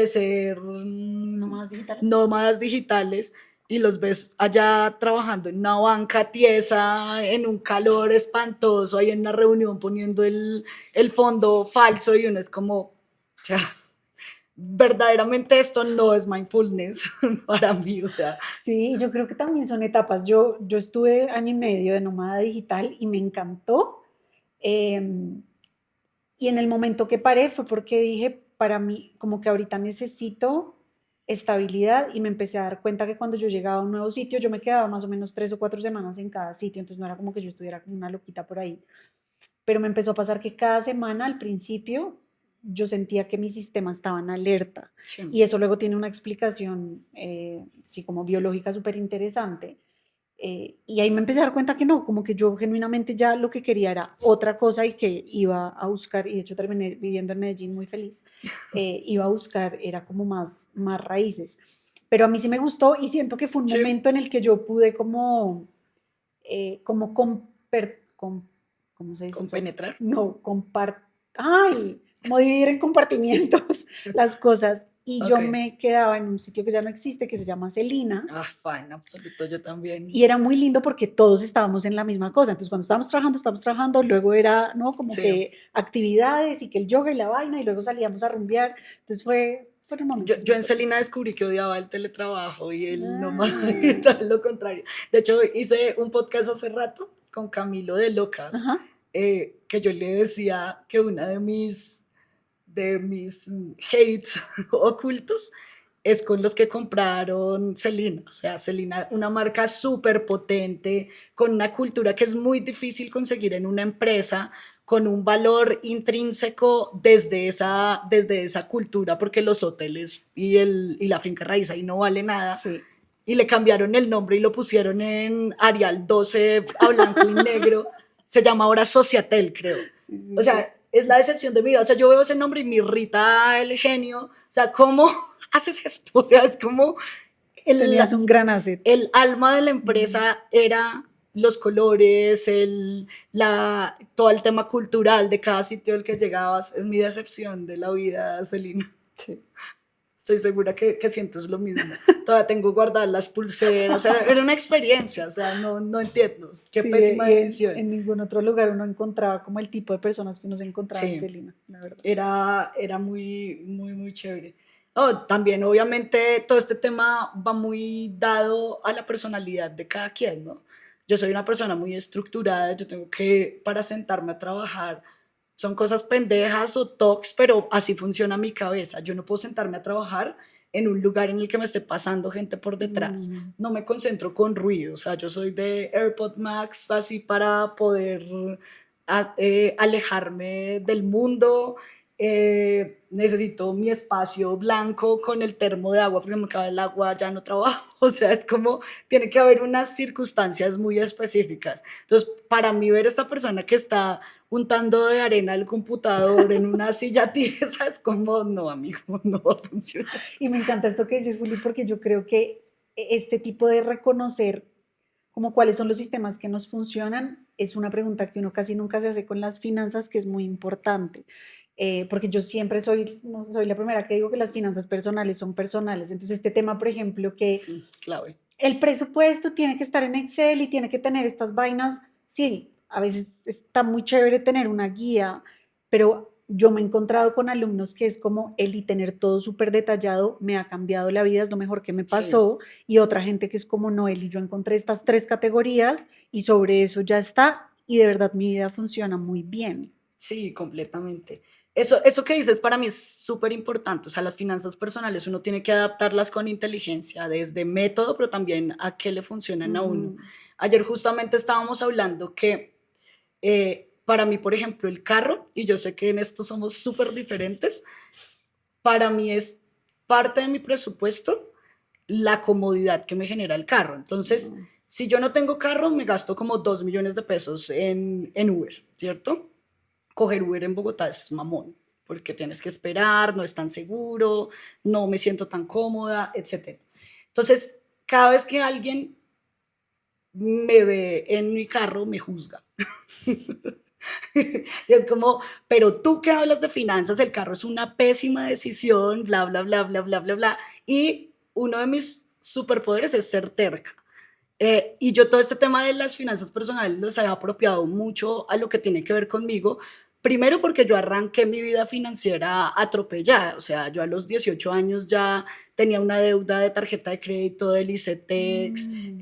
ser Nómadas digitales. nómadas digitales y los ves allá trabajando en una banca tiesa, en un calor espantoso, ahí en una reunión poniendo el fondo falso y uno es como, ya, verdaderamente esto no es mindfulness para mí, o sea, Sí, yo creo que también son etapas. Yo estuve año y medio de nómada digital y me encantó. em, y en el momento que paré fue porque dije, para mí, como que ahorita necesito estabilidad y me empecé a dar cuenta que cuando yo llegaba a un nuevo sitio, yo me quedaba más o menos 3 o 4 semanas en cada sitio, entonces no era como que yo estuviera como una loquita por ahí. Pero me empezó a pasar que cada semana al principio yo sentía que mi sistema estaba en alerta sí. y eso luego tiene una explicación, sí, como biológica súper interesante. Y ahí me empecé a dar cuenta que no, como que yo genuinamente ya lo que quería era otra cosa y que iba a buscar, y de hecho terminé viviendo en Medellín muy feliz, iba a buscar, era como más raíces. Pero a mí sí me gustó y siento que fue un Sí, momento en el que yo pude como ¿cómo se dice eso? compenetrar. No, ay, como dividir en compartimientos las cosas. Y Ok. yo me quedaba en un sitio que ya no existe, que se llama Celina, Ah, fine, absoluto, yo también. y era muy lindo porque todos estábamos en la misma cosa. Entonces, cuando estábamos trabajando, luego era, ¿no? Como Sí. que actividades y que el yoga y la vaina, y luego salíamos a rumbear. Entonces, fueron Yo, momentos yo muy en Celina bonitos. descubrí que odiaba el teletrabajo y el nómada y Ah, todo lo contrario. De hecho, hice un podcast hace rato con Camilo de Loca, ajá. que yo le decía que una de mis hates ocultos es con los que compraron Celina. O sea, Celina, una marca súper potente, con una cultura que es muy difícil conseguir en una empresa, con un valor intrínseco desde esa cultura, porque los hoteles y la finca raíz ahí no vale nada. Sí. Y le cambiaron el nombre y lo pusieron en Arial 12 a blanco y negro. Se llama ahora Sociatel, creo. Sí, O sí, sí. sea, es la decepción de mi vida. O sea, yo veo ese nombre y me irrita el genio. O sea, ¿cómo haces esto? O sea, es como el, Tenías un gran asset. el alma de la Mm, empresa era los colores, todo el tema cultural de cada sitio al que llegabas. Es mi decepción de la vida, Celina. sí. Estoy segura que sientes lo mismo. Todavía tengo guardadas las pulseras. Era una experiencia, o sea, no entiendo. Qué Sí, pésima y decisión. en ningún otro lugar uno encontraba como el tipo de personas que uno se encontraba en Sí, Celina, la verdad. era muy chévere. Oh, también, obviamente, todo este tema va muy dado a la personalidad de cada quien, ¿no? Yo soy una persona muy estructurada, yo tengo que, para sentarme a trabajar, son cosas pendejas o talks, pero así funciona mi cabeza. Yo no puedo sentarme a trabajar en un lugar en el que me esté pasando gente por detrás. Mm. No me concentro con ruido, o sea, yo soy de AirPod Max así para poder alejarme del mundo. Necesito mi espacio blanco con el termo de agua porque me acaba el agua, ya no trabajo. O sea, es como, tiene que haber unas circunstancias muy específicas. Entonces, para mí ver a esta persona que está untando de arena el computador en una silla tiesa es como, no, amigo, no va a funcionar. Y me encanta esto que dices, Juli, porque yo creo que este tipo de reconocer como cuáles son los sistemas que nos funcionan es una pregunta que uno casi nunca se hace con las finanzas, que es muy importante. Porque yo siempre soy, no soy la primera que digo que las finanzas personales son personales. Entonces, este tema, por ejemplo, que Clave. el presupuesto tiene que estar en Excel y tiene que tener estas vainas. Sí, a veces está muy chévere tener una guía, pero yo me he encontrado con alumnos que es como el y tener todo súper detallado me ha cambiado la vida, es lo mejor que me Sí, pasó. Y otra gente que es como Noel y yo encontré estas tres categorías y sobre eso ya está. Y de verdad mi vida funciona muy bien. sí, completamente. Eso que dices para mí es súper importante. O sea, las finanzas personales uno tiene que adaptarlas con inteligencia, desde método, pero también a qué le funcionan a uno. Mm, Ayer justamente estábamos hablando que para mí, por ejemplo, el carro, y yo sé que en esto somos súper diferentes, para mí es parte de mi presupuesto la comodidad que me genera el carro. Entonces, mm. si yo no tengo carro, me gasto como 2 millones de pesos en Uber, ¿cierto? Coger Uber en Bogotá es mamón, porque tienes que esperar, no es tan seguro, no me siento tan cómoda, etcétera. Entonces, cada vez que alguien me ve en mi carro, me juzga. Y es como, pero tú que hablas de finanzas, el carro es una pésima decisión, bla, bla, bla, bla, bla, bla, bla. Y uno de mis superpoderes es ser terca. Y yo todo este tema de las finanzas personales los he apropiado mucho a lo que tiene que ver conmigo. Primero porque yo arranqué mi vida financiera atropellada, o sea, yo a los 18 años ya tenía una deuda de tarjeta de crédito del ICETEX, Mm,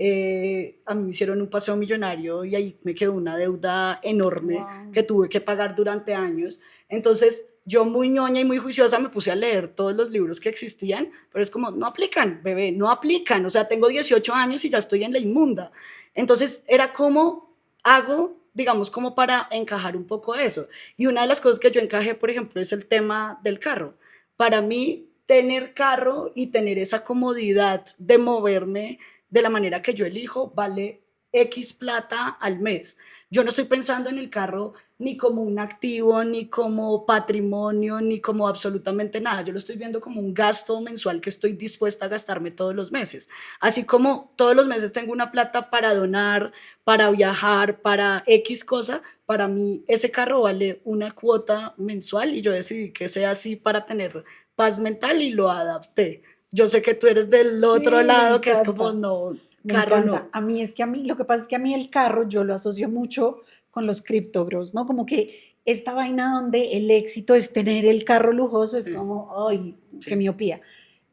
a mí me hicieron un paseo millonario y ahí me quedó una deuda enorme wow. que tuve que pagar durante años. Entonces, yo muy ñoña y muy juiciosa me puse a leer todos los libros que existían, pero es como, no aplican, bebé, no aplican. O sea, tengo 18 años y ya estoy en la inmunda. Entonces, era como hago, digamos, como para encajar un poco eso. Y una de las cosas que yo encajé, por ejemplo, es el tema del carro. Para mí, tener carro y tener esa comodidad de moverme de la manera que yo elijo vale X plata al mes. Yo no estoy pensando en el carro ni como un activo, ni como patrimonio, ni como absolutamente nada. Yo lo estoy viendo como un gasto mensual que estoy dispuesta a gastarme todos los meses. Así como todos los meses tengo una plata para donar, para viajar, para X cosa, para mí ese carro vale una cuota mensual y yo decidí que sea así para tener paz mental y lo adapté. Yo sé que tú eres del otro Sí, me lado, que es como, encanta. no, Me carro encanta. no. A mí es que a mí, lo que pasa es que a mí el carro yo lo asocio mucho con los cripto bros, ¿no? Como que esta vaina donde el éxito es tener el carro lujoso es Sí, como, ay, qué sí, miopía.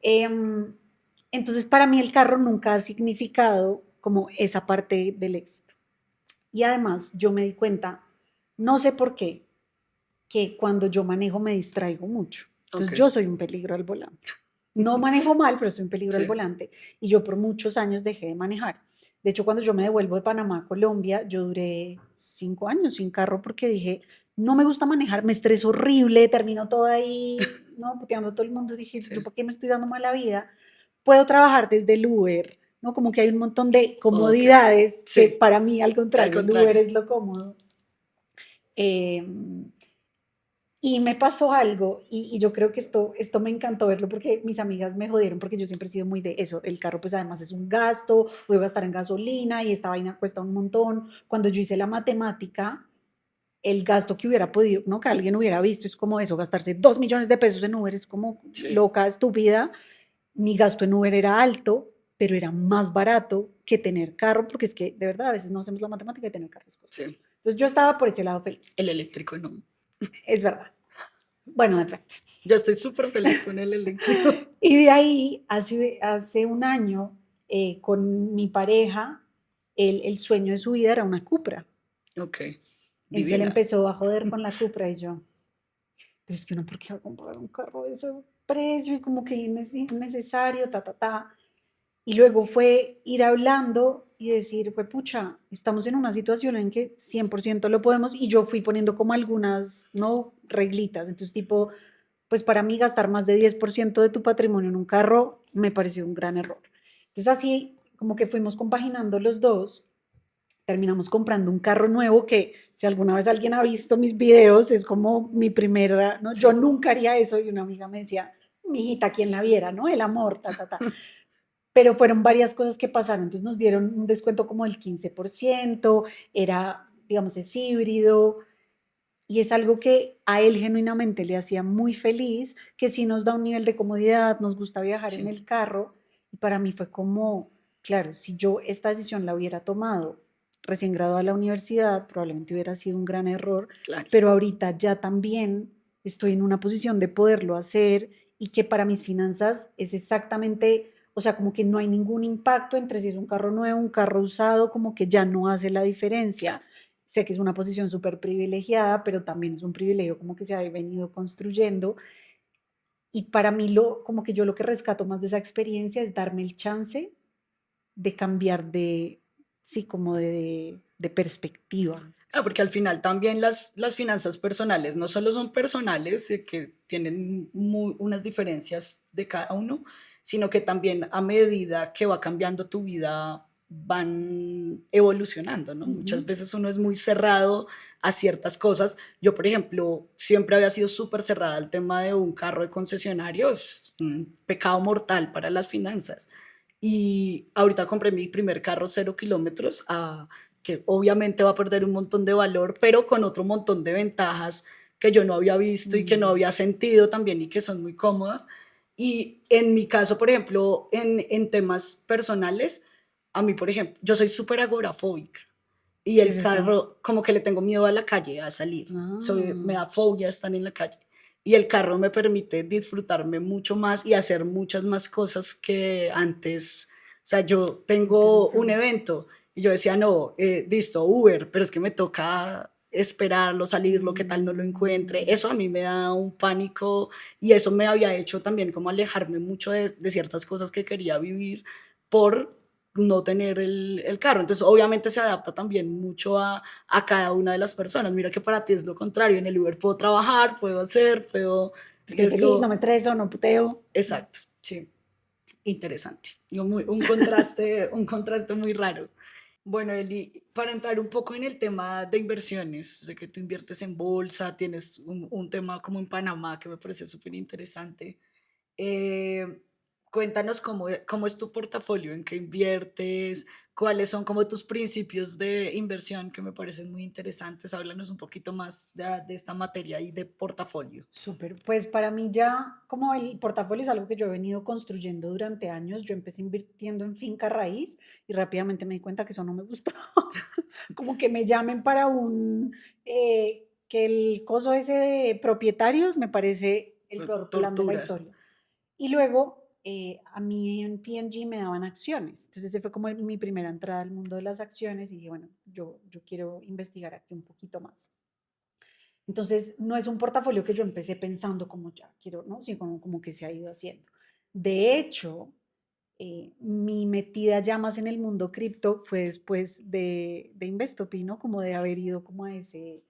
Em, entonces, para mí el carro nunca ha significado como esa parte del éxito. Y además, yo me di cuenta, no sé por qué, que cuando yo manejo me distraigo mucho. ok, Entonces, yo soy un peligro al volante. No manejo mal, pero soy un peligro al sí, volante y yo por muchos años dejé de manejar. De hecho, cuando yo me devuelvo de Panamá a Colombia, yo duré 5 años sin carro porque dije, no me gusta manejar, me estreso horrible, termino todo ahí, no, puteando a todo el mundo. Dije, sí, ¿yo por qué me estoy dando mala vida? Puedo trabajar desde el Uber, ¿no? Como que hay un montón de ok, comodidades que sí, para mí, al al contrario, el Uber contrario. es lo cómodo. Eh, y me pasó algo, y yo creo que esto me encantó verlo porque mis amigas me jodieron porque yo siempre he sido muy de eso. El carro pues además es un gasto, voy a gastar en gasolina y esta vaina cuesta un montón. Cuando yo hice la matemática, el gasto que hubiera podido, ¿no? Que alguien hubiera visto, es como eso, gastarse 2 millones de pesos en Uber, es como Sí, loca, estúpida. Mi gasto en Uber era alto, pero era más barato que tener carro, porque es que de verdad a veces no hacemos la matemática de tener carro es costoso. sí. Entonces yo estaba por ese lado feliz, El eléctrico no. es verdad. Bueno, depende. Yo estoy súper feliz con el eléctrico. Y de ahí, hace un año, con mi pareja, el sueño de su vida era una Cupra. Ok, Entonces él divina. empezó a joder con la Cupra y yo, pero es que uno, ¿por qué va a comprar un carro de ese precio? Y como que innecesario, ta, ta, ta. Y luego fue ir hablando y decir, pues pucha, estamos en una situación en que 100% lo podemos, y yo fui poniendo como algunas, ¿no? Reglitas. Entonces, tipo, pues para mí gastar más de 10% de tu patrimonio en un carro me pareció un gran error. Entonces, así como que fuimos compaginando los dos, terminamos comprando un carro nuevo que, si alguna vez alguien ha visto mis videos, es como mi primera, ¿no? Yo Sí. nunca haría eso, y una amiga me decía, mijita, quien la viera, ¿no? El amor, ta, ta, ta. Pero fueron varias cosas que pasaron. Entonces nos dieron un descuento como del 15%, era, digamos, es híbrido, y es algo que a él genuinamente le hacía muy feliz, que sí nos da un nivel de comodidad, nos gusta viajar en Sí, el carro, y para mí fue como, claro, si yo esta decisión la hubiera tomado recién graduada de la universidad, probablemente hubiera sido un gran error, claro. pero ahorita ya también estoy en una posición de poderlo hacer, y que para mis finanzas es exactamente, o sea, como que no hay ningún impacto entre si es un carro nuevo, un carro usado, como que ya no hace la diferencia. Sé que es una posición súper privilegiada, pero también es un privilegio como que se ha venido construyendo. Y para mí, como que yo lo que rescato más de esa experiencia es darme el chance de cambiar de, sí, como de perspectiva. Porque al final también las finanzas personales no solo son personales, que tienen unas diferencias de cada uno, sino que también a medida que va cambiando tu vida van evolucionando, ¿no? Muchas Ujú. veces uno es muy cerrado a ciertas cosas. Yo, por ejemplo, siempre había sido súper cerrada al tema de un carro de concesionarios, un pecado mortal para las finanzas. Y ahorita compré mi primer carro 0 kilómetros, que obviamente va a perder un montón de valor, pero con otro montón de ventajas que yo no había visto y que no Mm. había sentido también y que son muy cómodas. Y en mi caso, por ejemplo, en temas personales, a mí, por ejemplo, yo soy súper agorafóbica y ¿Qué el es eso? carro, como que le tengo miedo a la calle, a salir. Me Ah, da fobia estar en la calle. Y el carro me permite disfrutarme mucho más y hacer muchas más cosas que antes. O sea, yo qué tengo un interesante. evento y yo decía, no, listo, Uber, pero es que me toca esperarlo, salirlo, qué tal no lo encuentre. Mm. Eso a mí me da un pánico y eso me había hecho también como alejarme mucho de ciertas cosas que quería vivir por no tener el carro. Entonces, obviamente se adapta también mucho a cada una de las personas. Mira que para ti es lo contrario. En el Uber puedo trabajar, puedo hacer, puedo... Estoy Es feliz, no como... me estreso, no puteo. Exacto, sí, interesante. Un contraste muy raro. Bueno, Eli, para entrar un poco en el tema de inversiones, sé que tú inviertes en bolsa, tienes un tema como en Panamá que me parece súper interesante. Eh, Cuéntanos cómo es tu portafolio, en qué inviertes, cuáles son como tus principios de inversión que me parecen muy interesantes. Háblanos un poquito más de esta materia y de portafolio. Súper, pues para mí ya como el portafolio es algo que yo he venido construyendo durante años. Yo empecé invirtiendo en finca raíz y rápidamente me di cuenta que eso no me gustaba. Como que me llamen para que el coso ese de propietarios me parece el peor plan de la Tortura. historia. Y luego a mí en P&G me daban acciones. Entonces ese fue como mi primera entrada al mundo de las acciones, y dije, bueno, yo quiero investigar aquí un poquito más. Entonces, no es un portafolio que yo empecé pensando como ya quiero, ¿no? Sino como que se ha ido haciendo. De hecho, mi metida ya más en el mundo cripto fue después de Investopi, ¿no? Como de haber ido como a ese,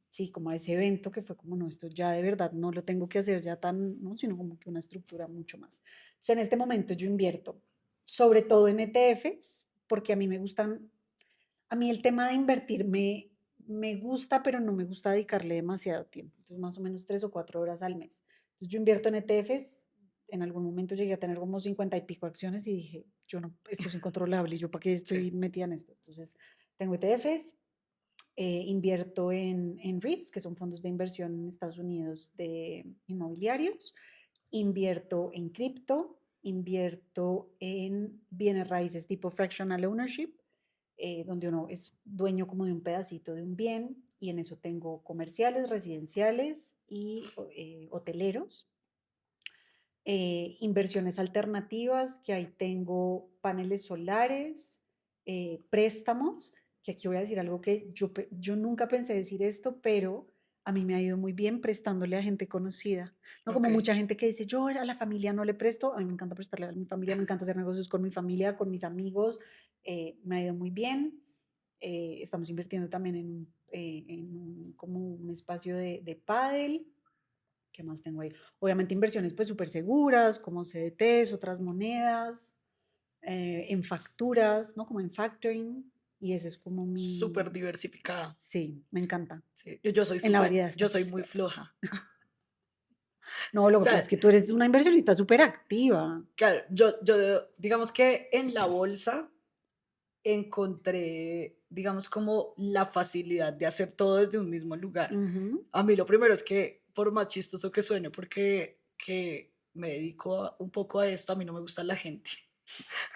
sí, como a ese evento que fue como, no, esto ya de verdad no lo tengo que hacer ya tan, ¿no? Sino como que una estructura mucho más. Entonces, en este momento yo invierto sobre todo en ETFs, porque a mí me gustan, a mí el tema de invertir me gusta, pero no me gusta dedicarle demasiado tiempo. Entonces, más o menos 3 o 4 horas al mes. Entonces, yo invierto en ETFs. En algún momento llegué a tener como 50 y pico acciones y dije, yo no, esto es incontrolable. ¿Y yo para qué Sí. estoy metida en esto? Entonces, tengo ETFs. Invierto en REITs, que son fondos de inversión en Estados Unidos de inmobiliarios. Invierto en cripto, invierto en bienes raíces tipo fractional ownership, donde uno es dueño como de un pedacito de un bien, y en eso tengo comerciales, residenciales y hoteleros. Inversiones alternativas, que ahí tengo paneles solares, préstamos, que aquí voy a decir algo que yo nunca pensé decir esto, pero a mí me ha ido muy bien prestándole a gente conocida. No Ok. como mucha gente que dice, yo a la familia no le presto, a mí me encanta prestarle a mi familia, me encanta hacer negocios con mi familia, con mis amigos, me ha ido muy bien. Estamos invirtiendo también como un espacio de pádel. ¿Qué más tengo ahí? Obviamente inversiones pues súper seguras, como CDTs, otras monedas, en facturas, ¿no? Como en factoring. Y ese es como Súper mi... diversificada. Sí, me encanta. Sí. Yo soy En la súper, variedad yo está soy el muy secreto. floja. No, lo O que pasa sea, es que tú eres una inversionista súper activa. claro, digamos que en la bolsa encontré, digamos, como la facilidad de hacer todo desde un mismo lugar. Ujú. A mí lo primero es que, por más chistoso que suene, porque que me dedico un poco a esto, a mí no me gusta la gente.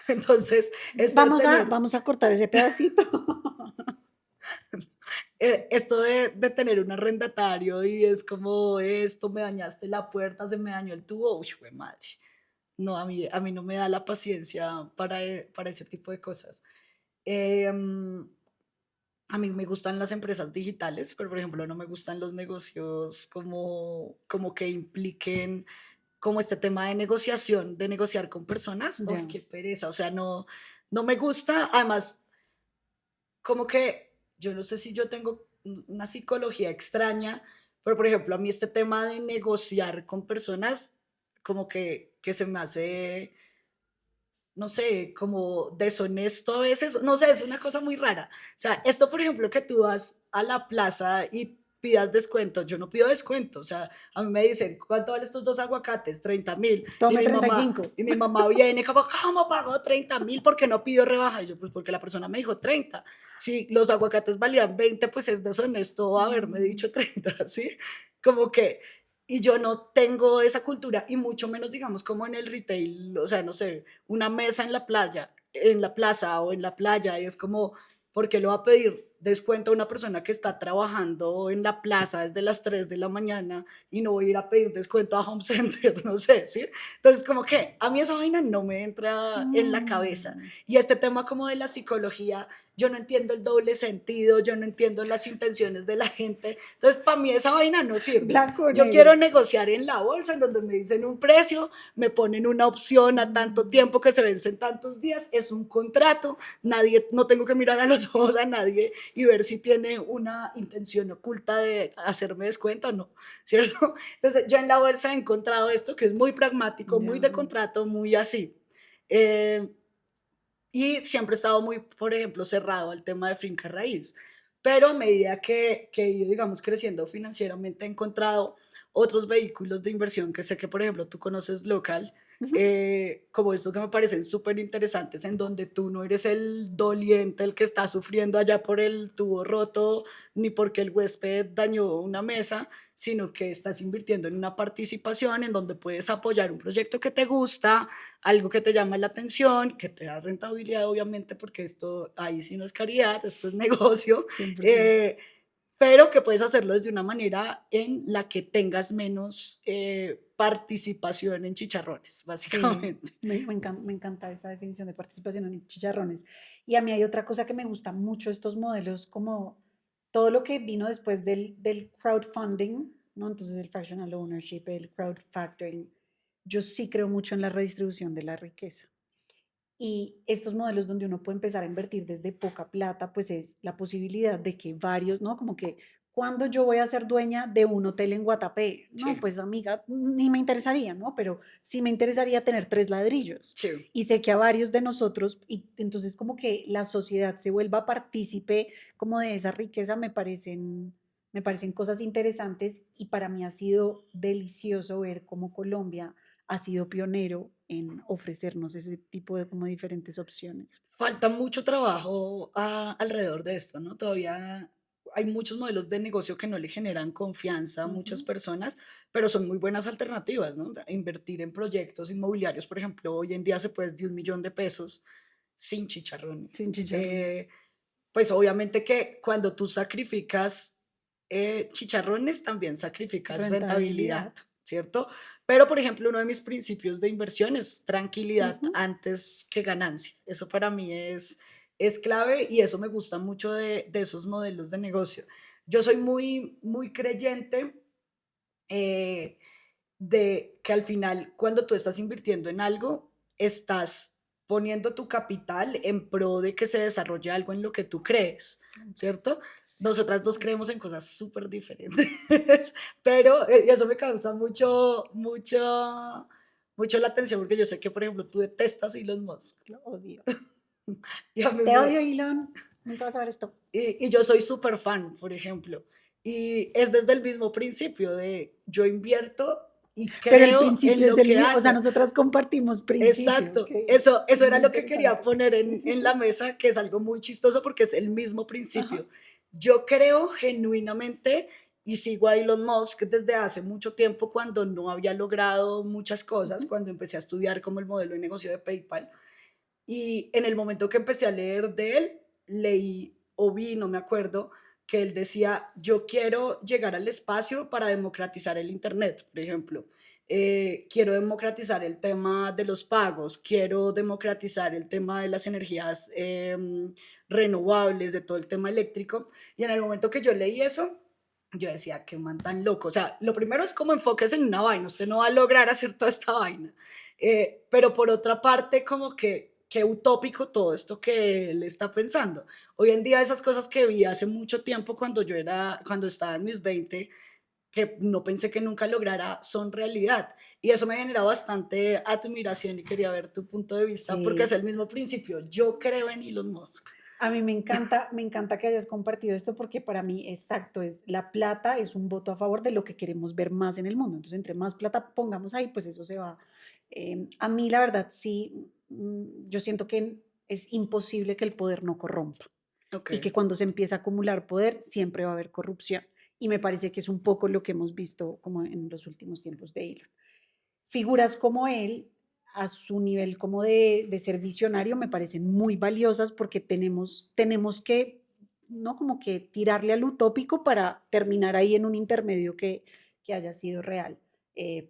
Entonces, esto de tener, Vamos a cortar ese pedacito. esto de tener un arrendatario y es como esto, me dañaste la puerta, se me dañó el tubo, uy, güey, madre. No, a mí no me da la paciencia para ese tipo de cosas. Em, A mí me gustan las empresas digitales, pero por ejemplo no me gustan los negocios como que impliquen como este tema de negociación, de negociar con personas. Uy, Ya. qué pereza, o sea, no me gusta. Además, como que yo no sé si yo tengo una psicología extraña, pero por ejemplo a mí este tema de negociar con personas como que se me hace, no sé, como deshonesto a veces, no sé, es una cosa muy rara. O sea, esto, por ejemplo, que tú vas a la plaza y pidas descuento, yo no pido descuento, o sea, a mí me dicen, ¿cuánto valen estos dos aguacates? 30.000. Y Tome mi treinta y mamá, cinco. y mi mamá viene como, ¿cómo pago 30.000? ¿Por qué no pido rebaja? Y yo, pues porque la persona me dijo 30. Si los aguacates valían 20, pues es deshonesto haberme Mm, dicho 30, ¿sí? Como que y yo no tengo esa cultura y mucho menos digamos como en el retail, o sea, no sé, una mesa en la playa, en la plaza o en la playa y es como, ¿por qué le va a pedir descuento a una persona que está trabajando en la plaza desde las 3 de la mañana y no voy a ir a pedir descuento a Home Center? No sé, ¿sí? Entonces como que a mí esa vaina no me entra en la cabeza mm. y este tema como de la psicología, yo no entiendo el doble sentido, yo no entiendo las intenciones de la gente, entonces para mí esa vaina no sirve. Blanco o Yo quiero negro. negociar en la bolsa, en donde me dicen un precio, me ponen una opción a tanto Mm. tiempo que se vencen tantos días, es un contrato, nadie, no tengo que mirar a los ojos a nadie y ver si tiene una intención oculta de hacerme descuento o no, ¿cierto? Entonces yo en la bolsa he encontrado esto que es muy pragmático, muy Ya. de contrato, muy así. Eh, y siempre he estado muy, por ejemplo, cerrado al tema de finca raíz. Pero a medida que he ido, digamos, creciendo financieramente, he encontrado otros vehículos de inversión que sé que, por ejemplo, tú conoces local, Ujú. como esto que me parecen súper interesantes, en donde tú no eres el doliente, el que está sufriendo allá por el tubo roto, ni porque el huésped dañó una mesa, sino que estás invirtiendo en una participación en donde puedes apoyar un proyecto que te gusta, algo que te llama la atención, que te da rentabilidad, obviamente, porque esto ahí sí no es caridad, esto es negocio, 100%. eh, pero que puedes hacerlo desde una manera en la que tengas menos participación en chicharrones, Sí, básicamente. me encanta esa definición de participación en chicharrones. Y a mí hay otra cosa que me gusta mucho, estos modelos, como todo lo que vino después del crowdfunding, ¿no? Entonces el fractional ownership, el crowdfactoring. Yo sí creo mucho en la redistribución de la riqueza. Y estos modelos donde uno puede empezar a invertir desde poca plata, pues es la posibilidad de que varios, ¿no? Como que cuando yo voy a ser dueña de un hotel en Guatapé, no, Sí, pues amiga, ni me interesaría, ¿no? Pero sí me interesaría tener 3 ladrillos. sí. Y sé que a varios de nosotros, y entonces como que la sociedad se vuelva partícipe como de esa riqueza, me parecen cosas interesantes, y para mí ha sido delicioso ver cómo Colombia ha sido pionero en ofrecernos ese tipo de como diferentes opciones. Falta mucho trabajo alrededor de esto, ¿no? Todavía hay muchos modelos de negocio que no le generan confianza a muchas personas, pero son muy buenas alternativas, ¿no? Invertir en proyectos inmobiliarios, por ejemplo, hoy en día se puede de 1 millón de pesos sin Sin chicharrones. chicharrones. Pues obviamente que cuando tú sacrificas chicharrones, también sacrificas rentabilidad, Rentabilidad. ¿cierto? Pero, por ejemplo, uno de mis principios de inversión es tranquilidad Ujú. antes que ganancia. Eso para mí es clave y eso me gusta mucho de esos modelos de negocio. Yo soy muy, muy creyente eh, de que al final, cuando tú estás invirtiendo en algo, estás poniendo tu capital en pro de que se desarrolle algo en lo que tú crees, 100%, ¿cierto? sí. Nosotras dos creemos en cosas súper diferentes, pero eso me causa mucho la atención porque yo sé que, por ejemplo, tú detestas Elon Musk Lo odio. y a mí Te odio, me, Elon. Nunca vas a ver esto. y yo soy súper fan, por ejemplo. Y es desde el mismo principio de yo invierto y Pero el creo en principio es lo el que mismo. O sea, hace. nosotras compartimos principio, Exacto. que Eso es era muy lo que quería interesante. poner Sí, sí, en la sí. mesa, que es algo muy chistoso porque es el mismo Ajá. principio. Yo creo genuinamente y sigo a Elon Musk desde hace mucho tiempo cuando no había logrado muchas cosas, Ujú. cuando empecé a estudiar como el modelo de negocio de PayPal. Y en el momento que empecé a leer de él, leí o vi, no me acuerdo, que él decía, yo quiero llegar al espacio para democratizar el Internet, por ejemplo. Quiero democratizar el tema de los pagos, quiero democratizar el tema de las energías renovables, de todo el tema eléctrico. Y en el momento que yo leí eso, yo decía, qué man tan loco. O sea, lo primero es como enfoques en una vaina, usted no va a lograr hacer toda esta vaina. Pero por otra parte, como que qué utópico todo esto que él está pensando. Hoy en día esas cosas que vi hace mucho tiempo cuando estaba en mis 20, que no pensé que nunca lograra, son realidad. Y eso me genera bastante admiración y quería ver tu punto de vista porque es Sí. el mismo principio. Yo creo en Elon Musk. A mí me encanta que hayas compartido esto porque para mí, exacto, es la plata es un voto a favor de lo que queremos ver más en el mundo. Entonces, entre más plata pongamos ahí, pues eso se va. A mí, la verdad, sí, yo siento que es imposible que el poder no corrompa Ok, y que cuando se empieza a acumular poder, siempre va a haber corrupción. Y me parece que es un poco lo que hemos visto como en los últimos tiempos de Elon. Figuras como él, a su nivel como de ser visionario, me parecen muy valiosas porque tenemos que, ¿no? Como que tirarle al utópico para terminar ahí en un intermedio que haya sido real.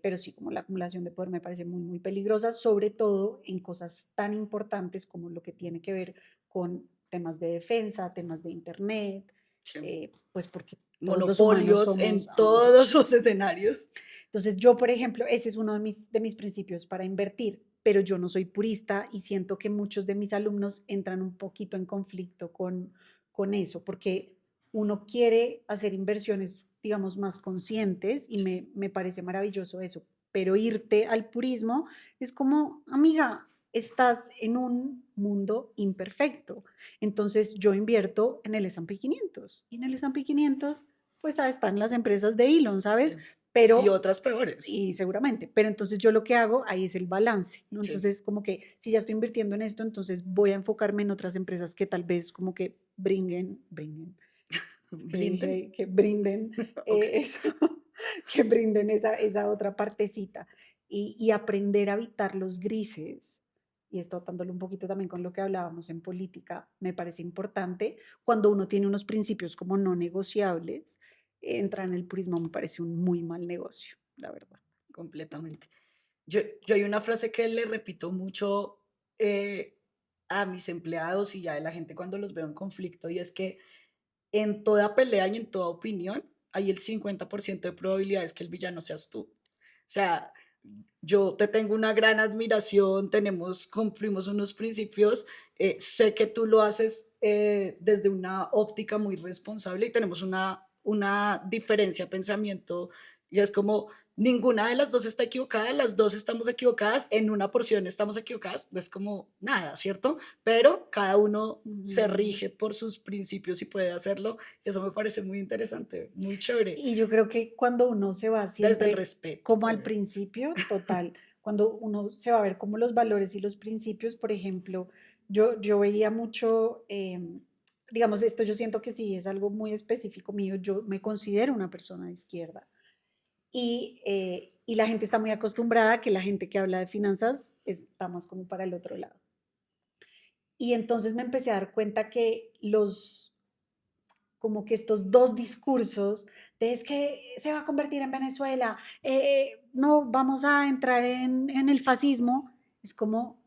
Pero sí, como la acumulación de poder me parece muy, muy peligrosa, sobre todo en cosas tan importantes como lo que tiene que ver con temas de defensa, temas de Internet, sí. pues porque todos los humanos Monopolios somos, en todos los escenarios. entonces, yo, por ejemplo, ese es uno de mis principios para invertir, pero yo no soy purista y siento que muchos de mis alumnos entran un poquito en conflicto con eso, porque uno quiere hacer inversiones, digamos, más conscientes y me parece maravilloso eso, pero irte al purismo es como, amiga, estás en un mundo imperfecto. Entonces, yo invierto en el S&P 500 y en el S&P 500, pues están las empresas de Elon, ¿sabes? Sí. Y Pero otras peores. y seguramente, pero entonces yo lo que hago ahí es el balance, ¿no? Sí. Entonces, como que si ya estoy invirtiendo en esto, entonces voy a enfocarme en otras empresas que tal vez como que Blinden. que brinden Ok. eso, que brinden esa otra partecita y aprender a evitar los grises. Y esto atándolo un poquito también con lo que hablábamos en política, me parece importante cuando uno tiene unos principios como no negociables, entrar en el purismo me parece un muy mal negocio, la verdad. Completamente. Yo hay una frase que le repito mucho eh, a mis empleados y ya de la gente cuando los veo en conflicto y es que en toda pelea y en toda opinión hay el 50% de probabilidades que el villano seas tú. O sea, yo te tengo una gran admiración, cumplimos unos principios, sé que tú lo haces desde una óptica muy responsable y tenemos una diferencia de pensamiento y es como ninguna de las dos está equivocada, las dos estamos equivocadas, en una porción estamos equivocadas, no es como nada, ¿cierto? Pero cada uno se Ujú. rige por sus principios y puede hacerlo, y eso me parece muy interesante, muy chévere, Y yo creo que cuando uno se va desde el siempre respeto, como al obviamente. principio, total, cuando uno se va a ver como los valores y los principios, por ejemplo, yo veía mucho, digamos, esto yo siento que sí es algo muy específico mío, yo me considero una persona de izquierda y la gente está muy acostumbrada a que la gente que habla de finanzas estamos como para el otro lado. Y entonces me empecé a dar cuenta que como que estos dos discursos de es que se va a convertir en Venezuela, no vamos a entrar en el fascismo, es como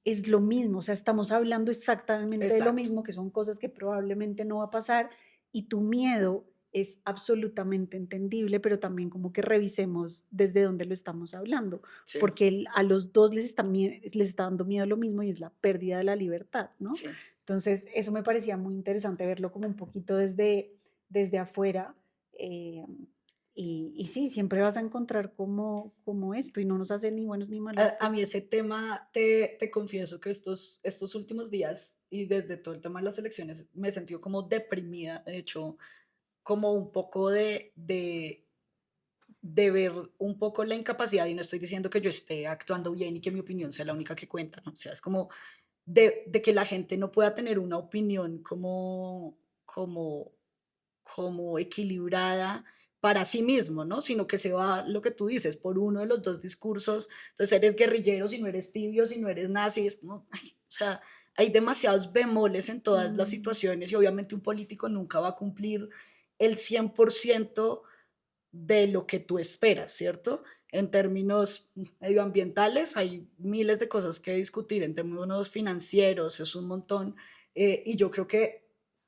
es lo mismo, o sea, estamos hablando exactamente de lo Exacto. mismo, que son cosas que probablemente no va a pasar y tu miedo es absolutamente entendible, pero también como que revisemos desde dónde lo estamos hablando, Sí, porque a los dos les está dando miedo lo mismo y es la pérdida de la libertad, ¿no? sí. Entonces, eso me parecía muy interesante verlo como un poquito desde afuera. eh, y sí, siempre vas a encontrar como esto y no nos hace ni buenos ni malos, A mí pues. ese tema, te confieso que estos últimos días y desde todo el tema de las elecciones me he sentido como deprimida, de hecho, como un poco de ver un poco la incapacidad, y no estoy diciendo que yo esté actuando bien y que mi opinión sea la única que cuenta, ¿no? O sea, es como de que la gente no pueda tener una opinión como, como equilibrada para sí mismo, ¿no? Sino que se va, lo que tú dices, por uno de los dos discursos, entonces eres guerrillero si no eres tibio, si no eres nazi, es como, ay, o sea, hay demasiados bemoles en todas las Mm, situaciones y obviamente un político nunca va a cumplir el 100% de lo que tú esperas, ¿cierto? En términos medioambientales hay miles de cosas que discutir, en términos financieros es un montón, y yo creo que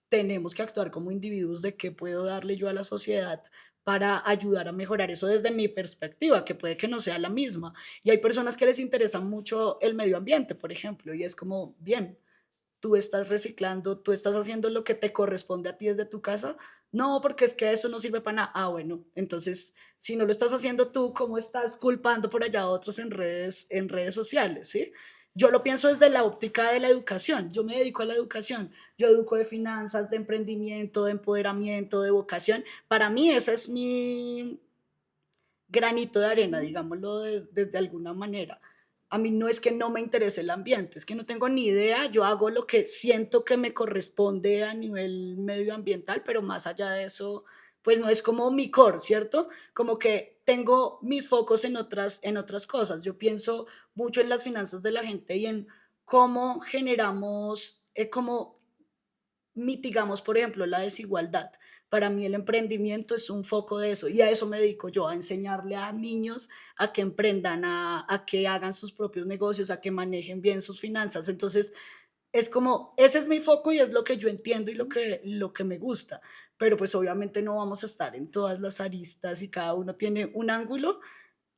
tenemos que actuar como individuos de qué puedo darle yo a la sociedad para ayudar a mejorar eso desde mi perspectiva, que puede que no sea la misma. Y hay personas que les interesa mucho el medio ambiente, por ejemplo, y es como, bien, tú estás reciclando, tú estás haciendo lo que te corresponde a ti desde tu casa. No, porque es que eso no sirve para nada. Ah, bueno, entonces, si no lo estás haciendo tú, ¿cómo estás culpando por allá a otros en redes sociales? ¿Sí? Yo lo pienso desde la óptica de la educación. Yo me dedico a la educación. Yo educo de finanzas, de emprendimiento, de empoderamiento, de vocación. Para mí ese es mi granito de arena, digámoslo desde alguna manera. A mí no es que no me interese el ambiente, es que no tengo ni idea, yo hago lo que siento que me corresponde a nivel medioambiental, pero más allá de eso, pues no es como mi core, ¿cierto? Como que tengo mis focos en otras cosas. Yo pienso mucho en las finanzas de la gente y en cómo generamos, cómo mitigamos, por ejemplo, la desigualdad. Para mí el emprendimiento es un foco de eso y a eso me dedico yo, a enseñarle a niños a que emprendan, a que hagan sus propios negocios, a que manejen bien sus finanzas. Entonces, es como, ese es mi foco y es lo que yo entiendo y lo que me gusta. Pero pues obviamente no vamos a estar en todas las aristas y cada uno tiene un ángulo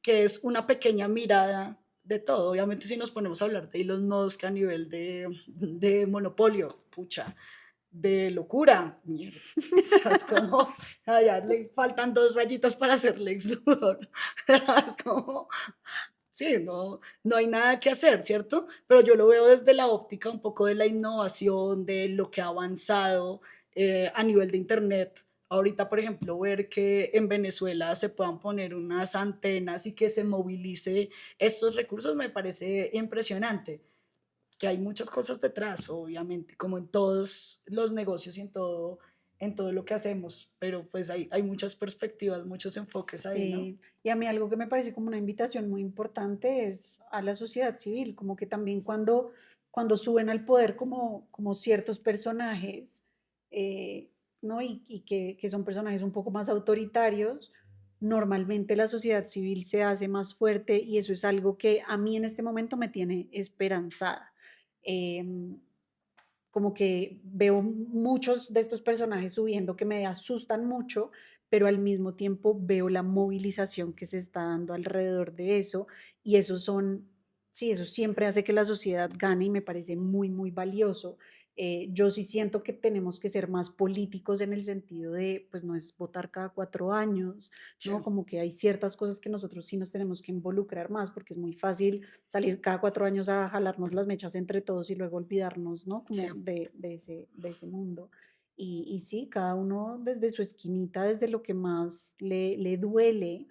que es una pequeña mirada de todo. Obviamente si nos ponemos a hablar de Elon Musk a nivel de monopolio, pucha, de locura. Mierda. O sea, es como, allá le faltan dos rayitas para ser Lex Luthor. Es como, sí, no, no hay nada que hacer, ¿cierto? Pero yo lo veo desde la óptica un poco de la innovación, de lo que ha avanzado a nivel de Internet. Ahorita, por ejemplo, ver que en Venezuela se puedan poner unas antenas y que se movilice estos recursos me parece impresionante, que hay muchas cosas detrás, obviamente, como en todos los negocios y en todo lo que hacemos, pero pues hay muchas perspectivas, muchos enfoques ahí, ¿no? sí, y a mí algo que me parece como una invitación muy importante es a la sociedad civil, como que también cuando suben al poder como ciertos personajes, ¿no? Y que son personajes un poco más autoritarios, normalmente la sociedad civil se hace más fuerte y eso es algo que a mí en este momento me tiene esperanzada. Em, como que veo muchos de estos personajes subiendo que me asustan mucho, pero al mismo tiempo veo la movilización que se está dando alrededor de eso y sí, eso siempre hace que la sociedad gane y me parece muy, muy valioso. Yo sí siento que tenemos que ser más políticos en el sentido de, pues no es votar cada 4 años, Sí, ¿no? Como que hay ciertas cosas que nosotros sí nos tenemos que involucrar más porque es muy fácil salir cada 4 años a jalarnos las mechas entre todos y luego olvidarnos, ¿no? sí. Como de ese mundo. Y sí, cada uno desde su esquinita, desde lo que más le duele,